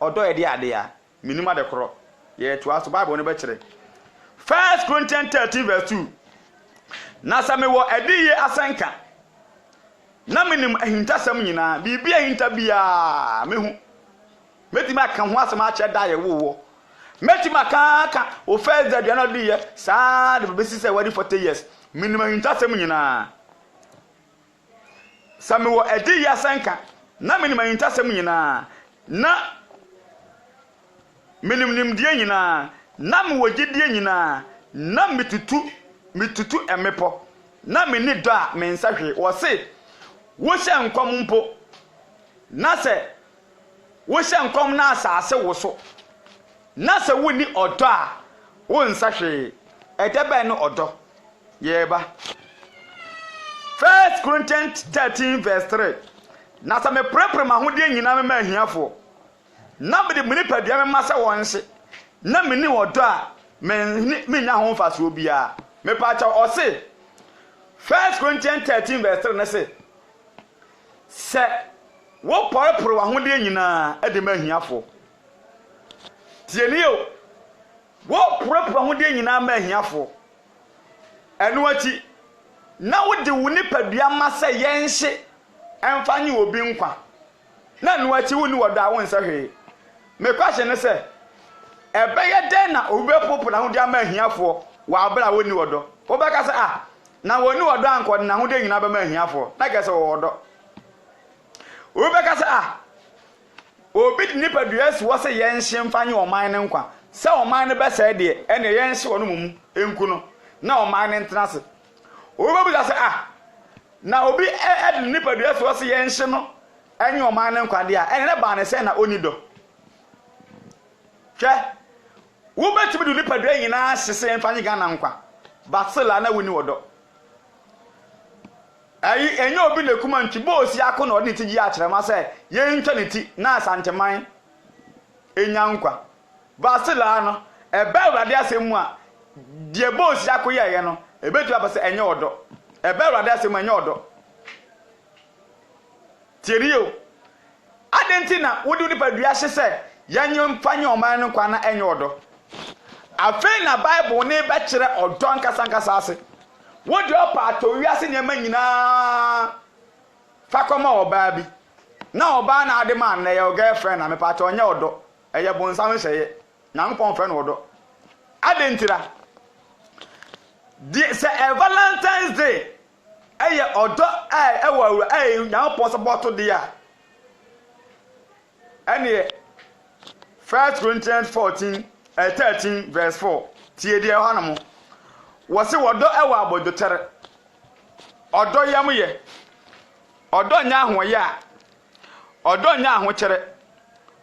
odo e de ade ya minima de kro ye to aso Bible ne be kire 1 Corinthians 13 verse 2 na sa me wo ediye asenka na minim ahintasam nyina bibia ahinta bia mehu metima aka ho asem a che da ye wo metima aka o first day na do ye sa de be sise wadi 40 years minim ahintasam nyina sa me wo ediye asenka na minim ahintasam nyina na minim die nyina na me wogidie nyina na mitutu emepo na me ni do a me nsahwe wo se wo hye nkom mpo na se wo hye nkom na asase wo so na se wo ni odo a wo nsahwe edebe no odo yeba 1 Corinthians 13 verse 3 na se me prepare ma hodie nyina me ma ahiafo na me de muni padua me ma se won hye na me ni odo a me nya ho faso bia me pa cha o se 1 Corinthians 13 verse 3 na se wo poreporo wa hode nyina ade ma hiafo tienio wo poreporo hode nyina ma hiafo enu achi na wo de wo nipadua ma se yenhye emfanye obi nkwa na enu achi wo ni wodo a won sahwe me kwahye ne se ebeye den na obi popo na hode ma hiafo wa abra wo ni wodo wo beka se na wo ni wodo anko na hode nyina ba ma hiafo na kese wo wodo Obeka sa obi nipa duasi wo se yenhye mfanye oman ne nkwa se oman ne besa de ene yenhye wo no mum enku no na oman ne ntenase obi da se na obi nipa duasi wo se yenhye no enye oman ne nkwa de a ene ne ba ne se na onido hwe wo betimi du nipa duasi nyina hye mfanye Ghana nkwa basela na woni wodo ayi enye obi le kuma nti bosi akọ na odin ti ji akere ma se ye ntwaniti na asanteman enya nkwa basila no ebe urade asemu a die bosi akọ ye no ebetu abase enye odo ebe urade asemu enye odo tirio adenti na wodi ni padua hye se yenye mfanye oman no kwa na enye odo afen na Bible ne be kire odo nkasa ase wodi opa to wiase nyema nyina fakoma oba bi na oba na ade man na your girlfriend na me pa to onye odo eye bonsam hyeye na mpon friend odo adentira di se Valentine's Day eye odo ewa na mpon so boto dia ene 1 Corinthians 13 verse 4 tie dia hanamo wose wodo ewa abodotere odo yam ye odo nya ahoye a odo nya ahokere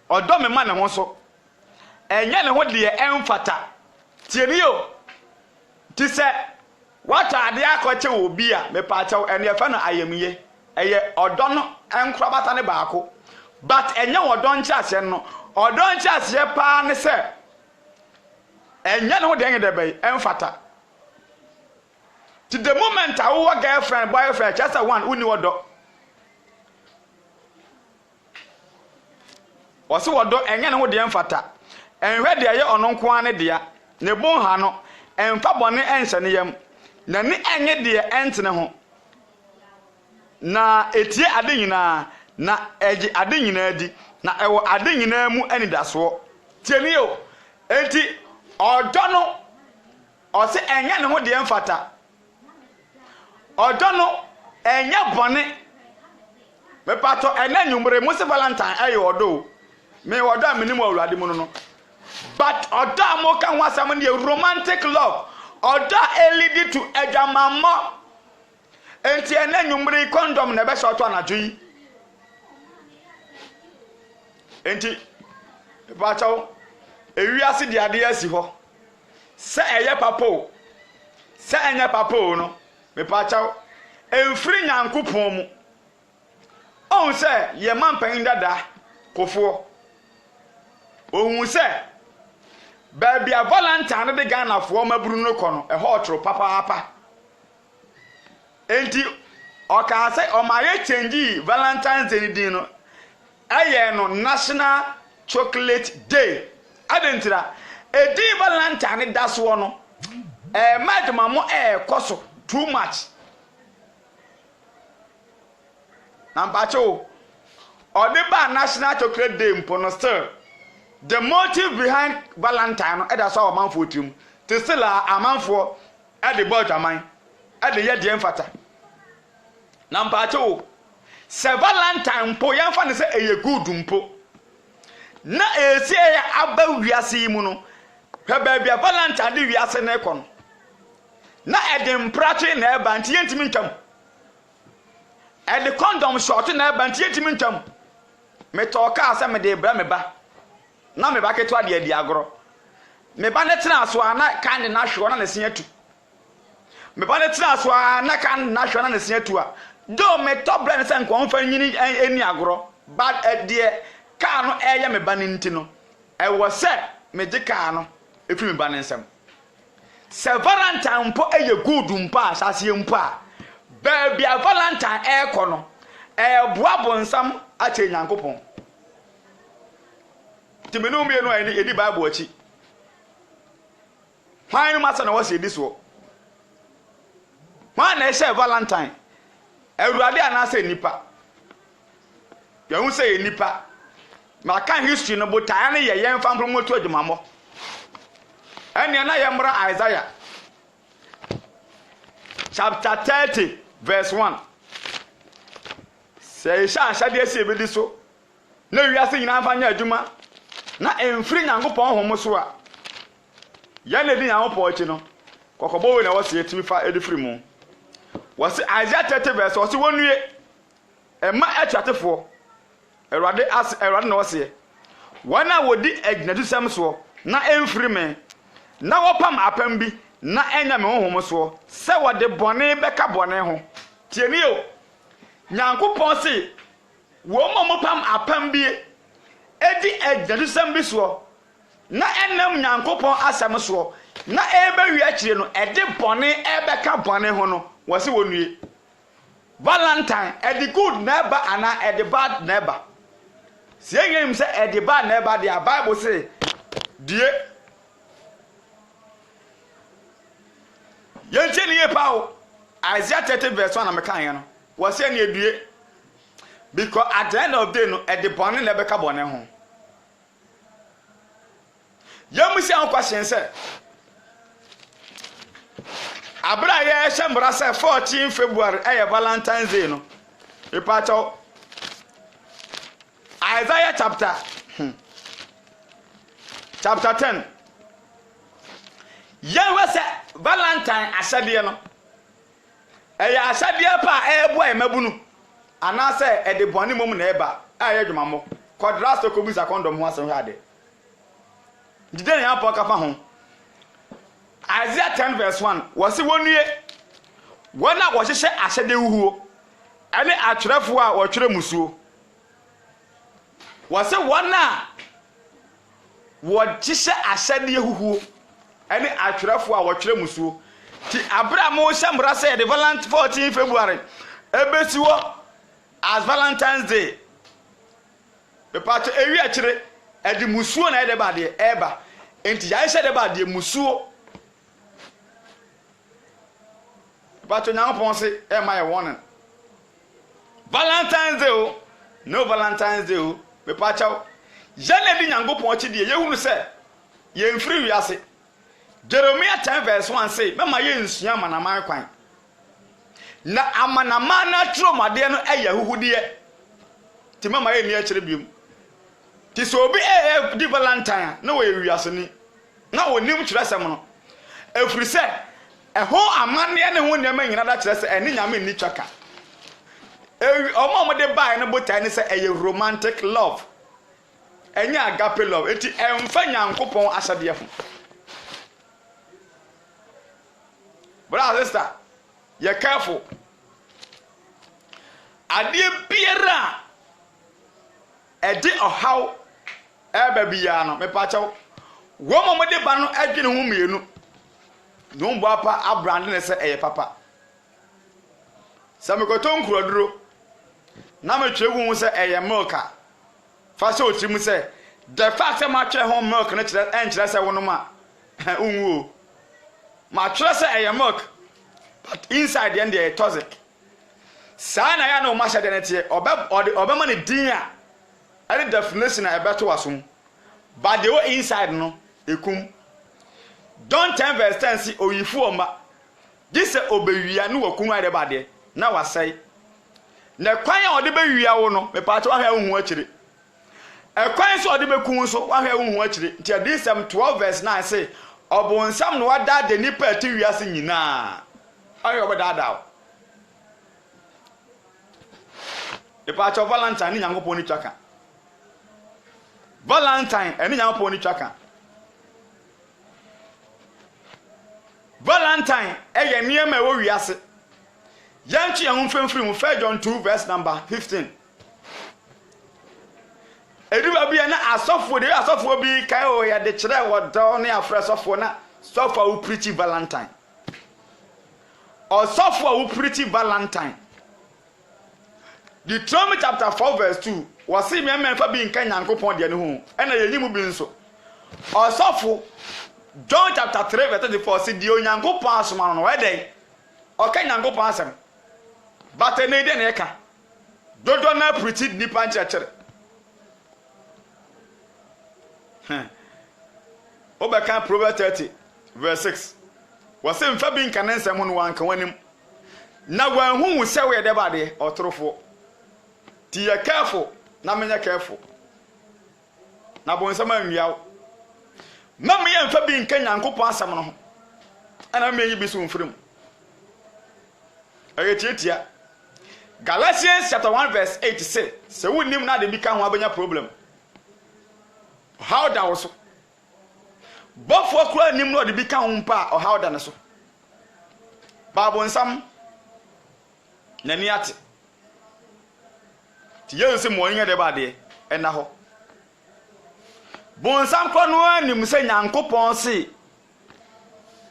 odo me ma ne ho so enye ne ho de emfata tieniyo ti se wata ade akoche obi a me pa achew ene efa no ayamye eye odo no enkrobata ne baako but enye wodo nchi ase no odo nchi ase pa ne se enye ne ho de enye de bai emfata to the moment our girlfriend boyfriend just one uni wodo wose wodo enye ne ho de emfata enhwe de ye ono nko ane de ya ne bon ha no emfa bone enhye ne yam na ni enye de entene ho na etie ade nyina na eji ade nyina di na ewo ade nyina mu anidaso tieni o enti odo no ose enye ne ho de emfata odo no enye bone me pato ena nyumre musi Valentine ayo odo me odo aminimu awurade mu no but odo amoka ho asam ne romantic love odo elidi to ejamamo enti ena nyumre condom na be short anadwo yi enti Pacho, ewiase de ade asi ho. Se eye papo. Se enye papo no, me pacho, emfiri Nyankopon mu. On se ye mampan dada kofo. Ohun se baby a Valentine de Ghana fo maburu no kono e hotro papa. Enti o ka say o ma ye change Valentine's Day din no. Aye no National Chocolate Day. Adentira e di Valentine da so no. Madama mo koso too much. Nampacho or the National Chocolate Day mpo no still. The motive behind Valentine e da so a man for team. To still a man for at the boat aman. At the year fata. Nampacho se Valentine mpo yamfa ne se eye good mpo. Na esi ya aba wiase mu no. Hwe ba bia Valentine de wiase na ekon. Na edem prache na eba nti yentimi ntwam. Ede condom short na eba nti yentimi ntwam. Me toka ase me de bra me ba. Na me ba keto ade adi agoro. Me ba ne tena so ana kan na hwe na nese atu. Me ba ne tena so ana kan na hwe na nese atu a. Do me to bra ne se nko mfa nyini eni agoro. Bad ade ka no eye me ba ne nti no. E wo se me de ka no efi me ba ne nsem. Se Valentine mpo eye good mpo asase mpo a. Baby a Valentine kono. Boa bonsam ache Nyankopon. Timenu me no edi Bible achi. Hwan no masa na wose edi so. Hwan na ehye Valentine. Ewurade anase nipa. Ya hu se nipa. Ma kan history no botaa ne ye yen fa mpromoto adwumamo. Ene na ye mra Isaiah chapter 30 verse 1. Say sha sha de se bedi so. Na wiase nyina fa nya adwuma. Na emfiri Nyankopon homo so a. Ya na di Nyankopon chi no. Kokobo we na wose yetimi fa edifiri mu. Wose Isaiah 30 verse wose wonue. Ema atwatefo. Erade na wose. Wana wodi agnadu sam so na emfiri me. Na wopam apam bi na enya me honhom so se wode bone beka bone ho tieni o Nyankopon se wo momopam apam bi edi agyadusam bi so na enam Nyankopon asam so na ebe wi akire no ede bone ebeka bone ho no wose wonue Valentine edi good neighbor ana edi bad neighbor se yem se edi bad neighbor the Bible say die Yenche ni yepa Isaiah 30 verse 1 na mekan ye no. Wo se na edue because at the end of the day no e de bone na beka bone ho. Yamusi an question say Abra ye shembra say 14 February e Valentine's Day no. Ipacho Isaiah chapter 10 Yewe se Valentine asade no eya asade pa ebo e mabunu ana se e de bone mom na eba aye dwumamo kodrast ko bisa condom ho asem hade dide ne apo kafa ho Isaiah 10 verse 1 wose wonue wona wo hye asade huhuo ene atwerefo a wo twere musuo wose wona wo hye asade huhuo ene atwerefo a wo twere musuo ti Abraham o shambra say the Valentine 14 February ebesiwo as Valentine's Day be part ewi akire edi musuo na ede ba de eba enti ya hye de ba de musuo but Nyankopon say e my warning Valentine's Day o no Valentine's Day o be part jane di Nyankopon chi de yehunu say ye mfiri wiase Jeremiah 10 verse 1 say mama ye nsua manaman kwan na amanaman na tromade no eya huhude ti mama ye ni akire biom ti so obi di Valentine na we wiase ni na onim kire sem no efiri se eho amane ne ho nyama nyina da kire se eni nyama ni twaka omo de bai no botai ne se eye romantic love enya agape love enti emfa nyankopon asade ho brother sister you careful ade biara edi ohaw eba biya no me pa chaw wo mo de ba no adwene ho mienu no mbo apa abrand ne se eye papa samekoto nkuroduro na me twegu hu se eye milka fa se otimu se the fact say ma twe ho milk ne kire enkyere se wono ma unwu ma twe se eye milk but inside the end dey toxic sa na ya no ma hye de ne tie obe ma ne din a any definition na ebeto wasum but the way inside no ekum don't 10 verse 10 si oyifu oma this obewia no wakum ade bade na wasai na kwan a ode bewia wo no me pa to ahwe hu akire ekwan so ode bekum so ahwe hu akire nti this 12 verse 9 say obonsam no wada de nipa ati wiase nyina ahwe obedada e pa to Valentine ni nyankopon ni twaka Valentine eni nyankopon ni twaka Valentine eye niema wo wiase yanchi ya mfemfiri mu 1 John 2 verse number 15 ediba bia na asofo bi kai o ya de kire wodo ne afre sofo na sofo wo preach Valentine or sofo wo preach Valentine Deuteronomy chapter 4 verse 2 wasi me memfa bi nka nyankopon de ne hu ena yenyimu bi nso or sofo John chapter 3 verse 34 say di onyankopon asoma no wede o ka nyankopon asem but ene de na eka dodo na preach nipa nchechere Obeka Proverbs 30 verse 6 wase mfa bi nka nsem ho no wanka wanim na wanhu se we de bade otorofo ti ya careful na menya careful na bo nsem anwiaw mam ye mfa bi nka nyankopon asem no ho ana me yi bi so mfirim ayetiatia Galatians chapter 1 verse 8 say se wonim na de bi ka ho abanya problem how da wo so bofo kura nim no de bi ka ho mpa o how da ne so babo nsam na ni ate ti yense mo yin de ba de ena ho bon nsam ko no anim se nyankopon se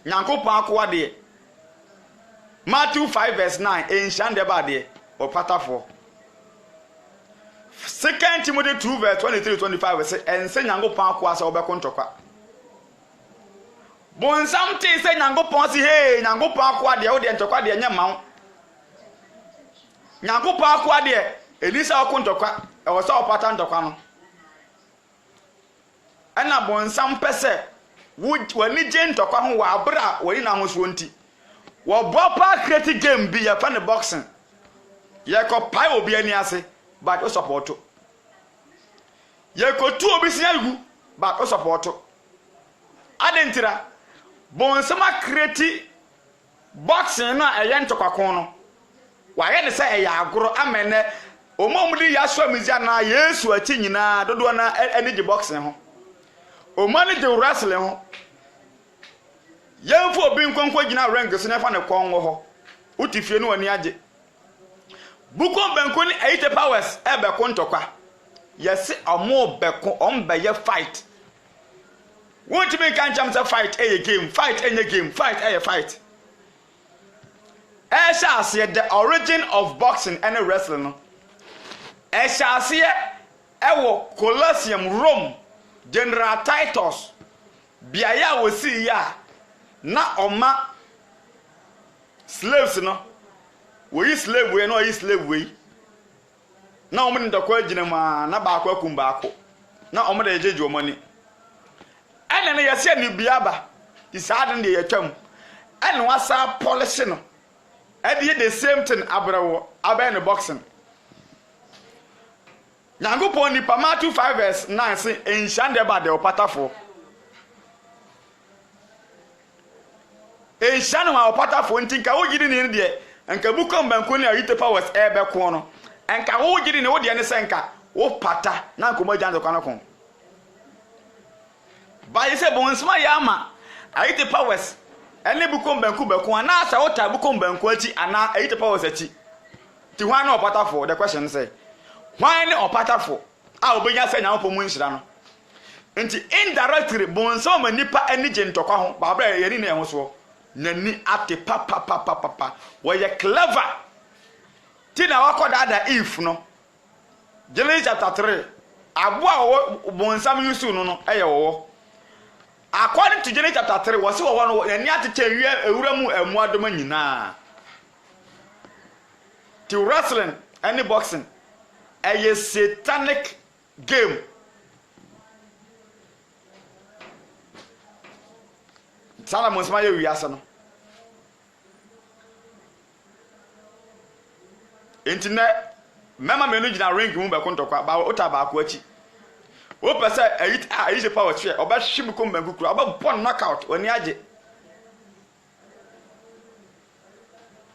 nyankopon akwa de Matthew 5 verse 9 enhyan de ba de o patafo 2 Timothy 2 verse 23-25 we say ense nyankopon akwa se obeko ntokwa bon nsam te se nyankopon se hey nyankopon akwa de wo de ntokwa de nyama nyankopon akwa de elisa okontokwa e wo se opata ntokwa no ana bon nsam pese wani je ntokwa ho wa abra wani na ho so nti wo bopa create game bi ya fa ne boxing ye ko pai obi ani ase but o support ye ko tu obi sia gu but o support adentira bon sama create boxing na eye ntokwa kon no wa ye de se eye agoro amene omomudi ya so amizia na Yesu achi nyina dodo na enige boxing ho omani de wrestling ho yemfo obi nkonkwo gina rank so na fa ne kon ho utifie no ani age buko benko ni 80 powers ebe kontokwa yesi omo beko ombe ye fight won't me kan cham say fight game fight any game fight fight Eshase the origin of boxing and wrestling no Eshase ewo Colosseum Rome General Titus biaya wosi ya na oma slaves no we slave we no yi slave we na omo ndakwa agina ma na ba akwa kum ba akọ na omo da ejeje omani ene ne yase ni biaba isaade de yatwam ene wasa polish no e dey the same thing abrawo abai ne boxing nyankopon ni Matthew 5 verse 9 say enhyande ba de opatafo enhyane wa opatafo ntinka wo gidi ne de enka bukom banko ni ayite powers ebe ko no enka wo gidi ne wo de ne senka wo pata na nkomo janzo kwa no kon ba ye se bonsma ya ama ayite powers ene bukom banku ana asa wota bukom banku achi ana ayite powers achi ti hwan na opatafo the question say hwan ne opatafo a obenya sa nyawo mu nhira no nti indirectly bonsma manipa ani je ntokwa ho ba bra ye ni na ho so nani ate papa wo ye clever ti na wakoda da if no Genesis chapter 3 aboa wo bonsam yusu no eye wo according to Genesis chapter 3 wose wo no nani atete ewura mu emu adoma nyina ti wrestling and boxing a satanic game Solomon sma ye wiase no entine mema menu gina ring mu be kontokwa ba otaba akwa achi wo pese ayi je power share oba hwim ko mbanku kura oba bon knockout oni age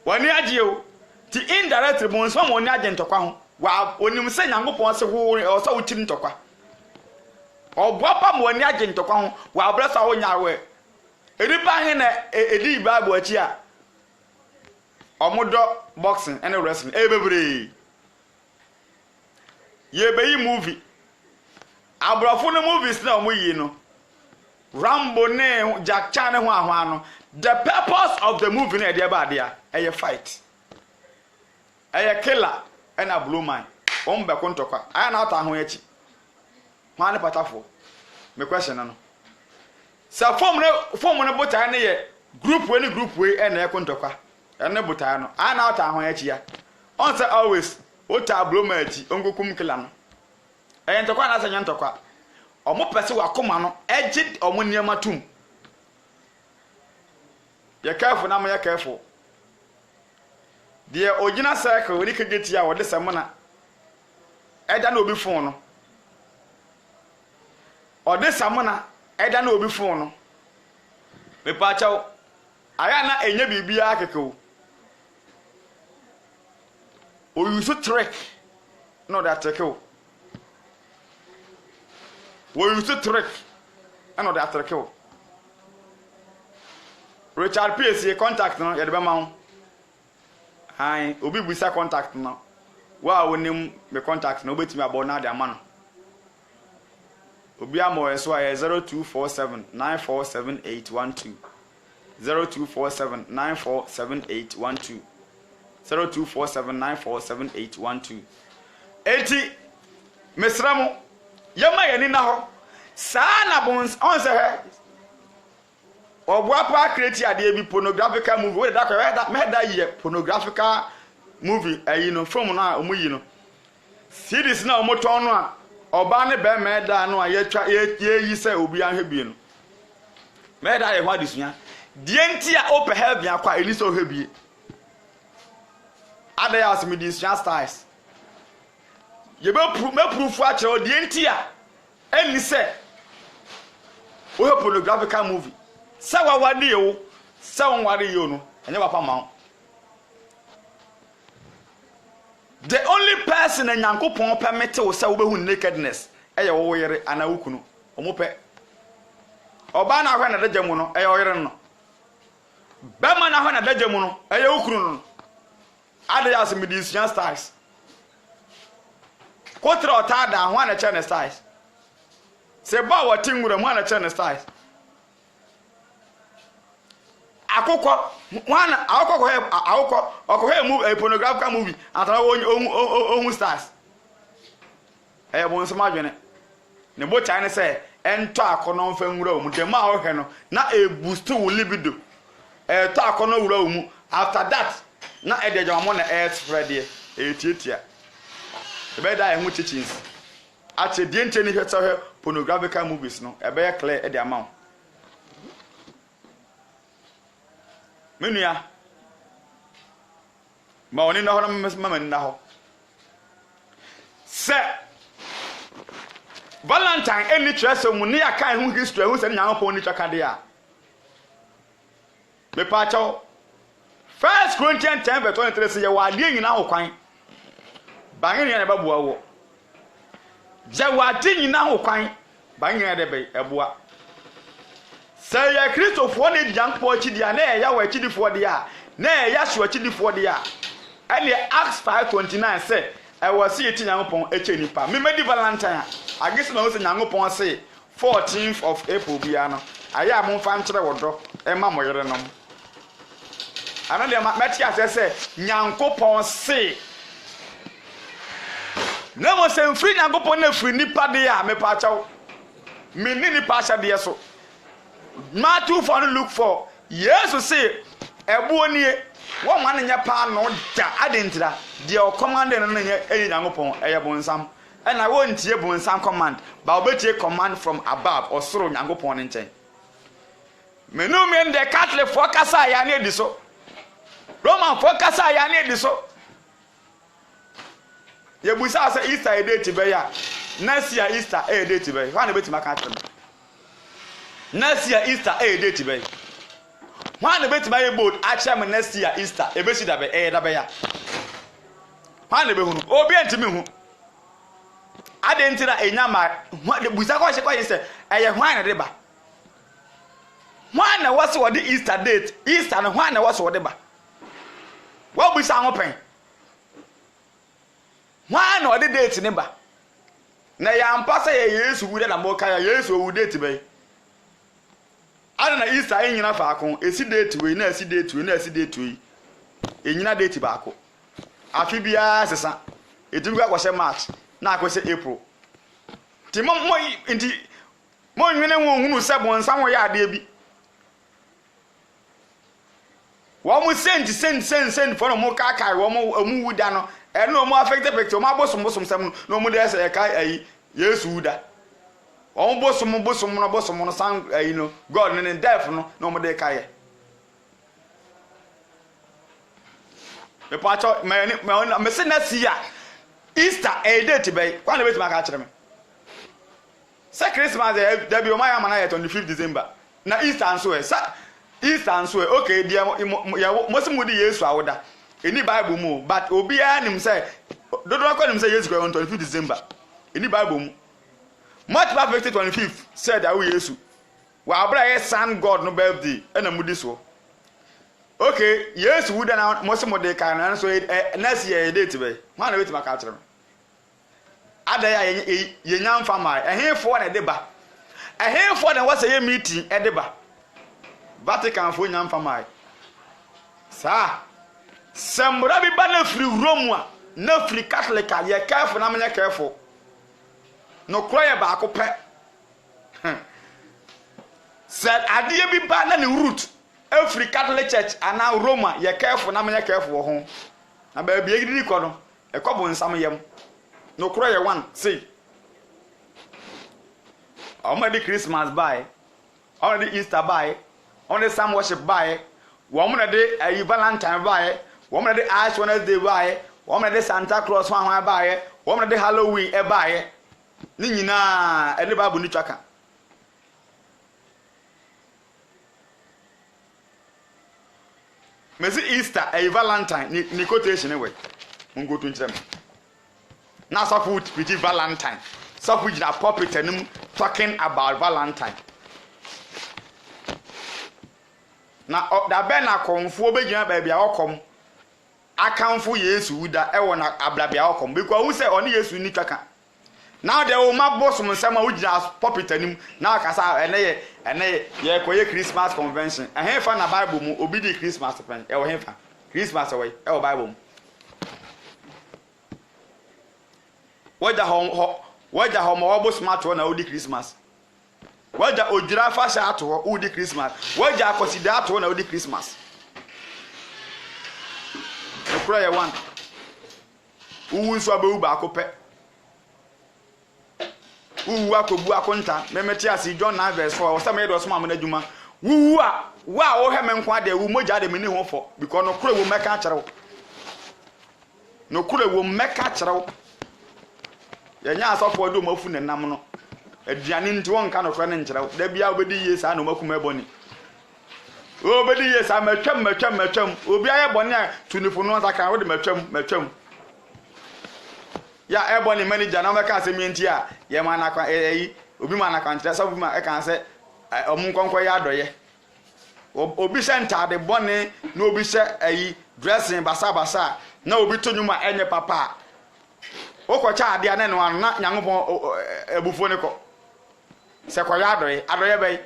o ti indirectly bon so mo oni age ntokwa ho wa onim se nyankopon se ho o so wutim ntokwa obo pa mo oni age ntokwa ho wa abrasa ho nyawe eripa he na edi bible achi a omodo boxing and wrestling bebre ye be movie abrafo no movies na omoyi no Rambo ne Jack Chan ho ahwa no the purpose of the movie na dey ba dia eye fight eye killer and a blue man on be kontokwa aya na ata ho echi hwan ne patafo me question no sa form ne botai ne ye group we e na kontokwa ene botai no aya na ata ho echi ya on say always ota blue man echi onkokum killer no eye ntokwa na sanya ntokwa omo pese wakoma no eji omo niam tum ye careful na mo ye careful de ogina circle we kageti a wode semona eda na obi fon no ode samona eda na obi fon no me pa chawo aya na enya bibia akeke o use trick no that trick we use trick and that trick Richard Pierce contact no ye de be ma ho hi obi busa contact no wa wonim me contact no obetimi abo na de ama no obi amo eso aye 0247947812 0247947812 0247947812 eti mesramo yama yani na ho saa na bons on se he Obuapa create ade bi pornographical movie we da kwa me da ye pornographical movie ayi no from na omuyi no series na omoton no a oba ne be me da no a ye twa ye yi se obi ahwe bi no me da ye hwa disunya die nti a ope help ya kwa eliso hwe bi ada ya asmi disunya styles ye be proof a chere die nti a eni se o pornographical movie sawa wadi yo sawa wadi yo no enye papa ma the only person en yankopon permit wo se wo behu nakedness eye wo yere ana wukunu omo pe oba na hwe na dagyamu no eye wo yere no be ma na hwe na dagyamu no eye wukunu no ade ya se medician styles kotra ota da ho na chene styles se ba wo tinwura mo na chene styles akoko wana akoko he move a pornographical movie atara ohun stars bon so madwene ne bo chane say ento akono mfa nwura omu de ma ho he no na e boost wo libido to akono wura omu after that na e de jamo na e spread e tietia e be da e hu chichins ache die nteni hwetsa he pornographical movies no e be clear e de amount menua ma oni na ho na mama ni na ho se Valentine eni trese mu ni akan hu history hu se ni Nyankopon ni twaka de a me pa chawo 1 Corinthians 10:23 say ye wa de nyina ho kwan ba nyina na babua wo je wa de nyina ho kwan ba nyina de be eboa Say ya Christopher ne Nyankopon chi dia na ya wa chi difo dia na ya so chi difo dia and Acts 5:29 say I was see ti Nyankopon eche nipa me medi Valentine I guess no say Nyankopon say 14th of April bia no aya mo fa nkyere wodo e ma mo yere nom ana de meti ase Nyankopon say na mo say free Nyankopon na free nipa dia me pa chawo me ni nipa sha de so Matthew for look for Jesus say ebu nie wo man nya pa no da adentira de o command no nya eyi Nyankopon eye bonsam na wo ntie bonsam command ba obetie command from above osoro Nyankopon nchen menu men de Catholic focus ya na edi so Roman focus ya na edi so ye busa say Easter e date be ya next year Easter e date be ho na beti maka atrem next year Easter e date be ho na beti my board achem next year Easter e besi da be e da be ya ho na be hunu obi antimi hu adentira enyama ho de busa ko hye say eye ho na de ba ho na wose wo de Easter date Easter no ho na wose wo de ba wo busa ho pen ho na wo de date ne ba na ya mpasa ye Yesu wude na mo ka ya Yesu wu date be ana na Easter enyina fa akon esi date we na esi date we na esi date we enyina date ba akon afi bia sesa etimi kwa kwose March na akwose April ti mo inti mo nwene wo hunu se bon san wo ya ade bi wo mo send for mo ka kai wo mo amu wuda no e no mo affect picture mo abosom sem no mo de se kai ayi Yesu wuda on bosom no san ayi no God ne death no mo de kai me pacho me se na sia Easter e date be kwa na beti maka kire me say Christmas there be o my am na 25th December na Easter nso e Easter nso e okay dia mo se mo di Yesu awoda eni Bible mu but obi a nim say dodo akwa nim say Yesu go on 25th December eni Bible mu March 25th said that we Yesu wa abra ye son God no birthday na mu di so okay Yesu wuda na mo se mo de kan na so next year date be ma na beti maka kire me ada ya ye nyamfa mai ehefo na de ba ehefo na wase ye meeting e de ba Vatican fo nyamfa mai sa samra bi ba na free Rome a na free Catholic a ye careful na me careful no kroye ba akopɛ said ade bi ba na ne root every Catholic church ana Roma ye careful na me careful wo ho na ba bi egidi ko no e ko bo nsam yam no kroye one say already Christmas buy already Easter buy already some worship buy wo mo na de ayi Valentine buy wo mo na de Ash Wednesday buy wo mo na de Santa Claus hwan buy wo mo na de Halloween e buy ni nyina ene Bible ni twaka mezi Easter ayi Valentine ni quotation e we ngo to nkyerem na safu with Valentine safu jina pulpit enim talking about Valentine na da be na konfo obegina ba bia okom akanfo Yesu wuda e wo na ablabia okom because who say oni Yesu ni twaka now there will ma bosom nsema wujina pulpit enim na akasa ene ye koye Christmas convention ehefa na Bible mu obi di Christmas pen e wo hefa Christmas we e wo Bible mu waja homo obosom ato na odi Christmas waja ojira fasha ato odi Christmas waja akosida ato na odi Christmas ekura ye one uwu nso abewu ba akopɛ uwu akobu akonta memeti asi John 9:4 o sama yedo soma amana djuma uwu a wa o heme nkwa de wu moja de meni ho fo because no kure wo meka kyerɛw no kure wo meka kyerɛw yenya asofo do mafu ne nam no aduane nti won ka no kure ne nkyerɛw da bia obedi ye sa no makum eboni obedi ye sa matwam obi aye boni a tunifo no saka wo de matwam ya ebony manager na meka asemi nti a ye ma na kwa obi ma na kwa nkyerɛ so obi ma e kan sɛ omu nkonko ya adoye obi se ntade bone na obi se ayi dressing basa na obi to nyuma enye papa okocha ade ane no anu na nyankopon ebufo ne ko se ko ya adoye bai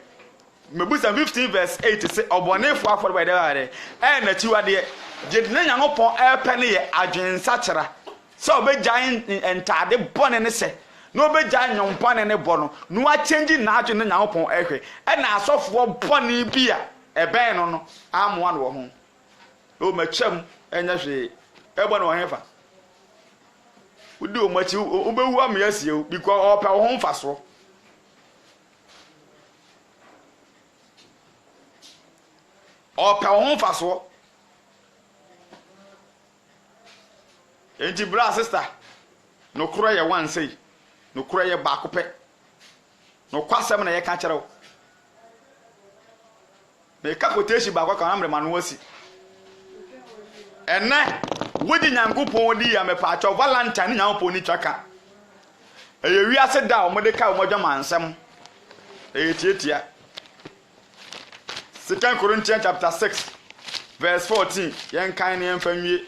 mebusa 15 verse 8 say obonefo aforo bai de na chiwade je na nyankopon epe ne ye adwensa kyera se obegyan ntade bone ne se no obegyan nyompane ne bono no a change na adwen na nyankopon ehwe na asofo bone bi a eben no amoa no ho o macham enya hwe ebo no hefa udi o machi obewu am yasie because o pe ho mfaso enti bra sister no kura ye wan sei no kura ye ba kope no kwasem na ye ka kyerew me ka koteshi ba kwa ka amre manu wasi ene wodi nyankopon di ya me pa cho valentine nyankopon ni twaka eye wi ase da o mode ka o modwa mansem eye tietia 2 Corinthians chapter 6 verse 14 yen kan ne enfamwie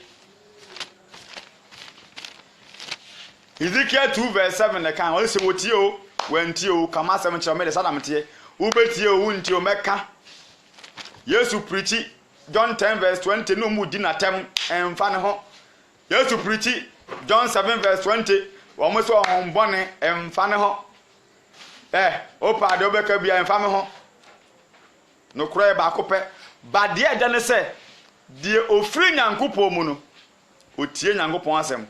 Ezekiel 2 verse 7 ne kan o se wotie o wantie o kama 7 kire me de sadamtie wo betie o wuntie o meka Yesu preachi John 10 verse 20 no mu di na tem emfa ne ho Yesu preachi John 7 verse 20 wo mo so hombone emfa ne ho opa de obeka bia emfa me ho no kura ba kope ba de eda ne se de ofri nyankopon mu no otie nyankopon asem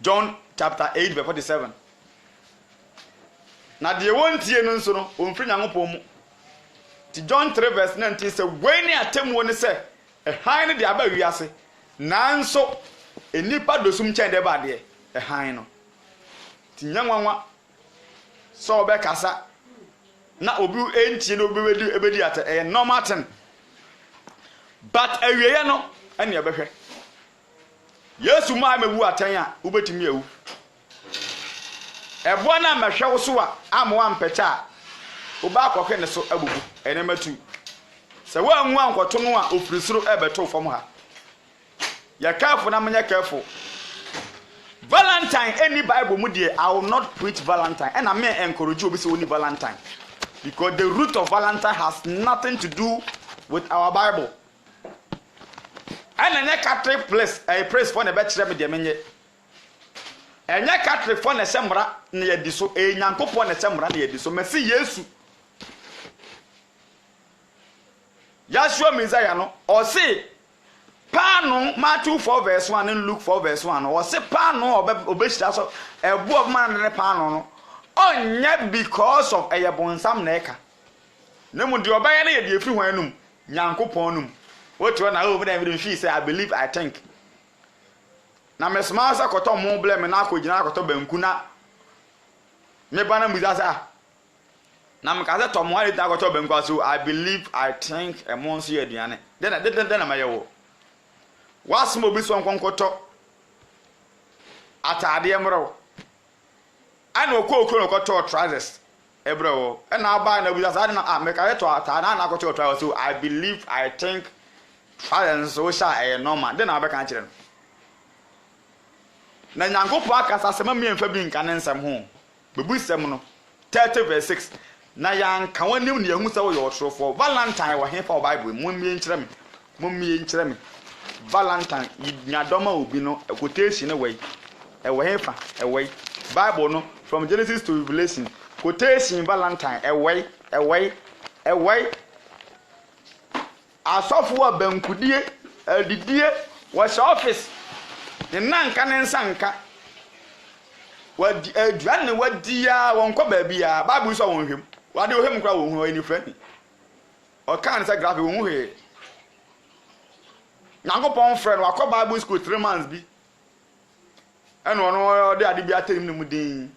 John chapter 8 verse 47 na de wontie no nso no ofri nyankopon mu ti John 3 verse 19 say when ni atemu ne se han ne de aba wiase nanso enipa dosum chen de ba de han no ti nyanwanwa so be kasa na obi entie no obi ebedi ate normal thing but awieye no ene ebehwe Yesu ma mewu atan a ubetimi ewu ebo na mehwe wo so a amwa mpeta oba akoke ne so abubu ene matu se wa nwu ankoto no a ofirisuro ebeto fom ha ya careful na menya careful Valentine any Bible mu die I will not preach Valentine and I may encourage you to say only Valentine because the root of Valentine has nothing to do with our Bible. And a Catholic place a praise for the better me de menye. Enya Catholic for na semra na yedi so enyankopon na semra na yedi so mesi Yesu. Yashua Messiah no or say Pano Matthew 4 verse 1 and Luke 4 verse 1 or say pano obeshita so ebu of man ne pano no onye because of eyebonsam neka. Nemu di obaye na yedi efiri hwan num nyankopon num. What when I over there she say I believe I think. Na mesma sa koto mo blame na akogina koto banku na me bana muzasa. Na me kaza to mo ali ta koto banku so I believe I think e mo nso aduane. Den na mayewo. Wasmo bi so nkonkoto atade emro. Ana okoko no koto trousers ebro. E na aba na muzasa na me kaza to atade na koto trousers so I believe I think Father so sha normal den na be kan kire no na nyankopo akasa sema mi emfa bi nka ne nsem ho bebu sem no 30 verse 6 na yanka wanim ne yahu se wo yotrofo Valentine wo he fa Bible mo mi nkire me Valentine nyadoma obi no quotation ne wei e wo he fa e wei Bible no from Genesis to Revelation quotation Valentine e wei asofo abankudie adidie was office ne nanka ne nsanka wadi aduane wadi ya wonko ba bia Bible so wonhwem wade ohwem kra wonhu any friend o kan say graphic wonhu he nyankopon friend wakọ Bible school 3 months bi eno no de ade bi atem ne mu din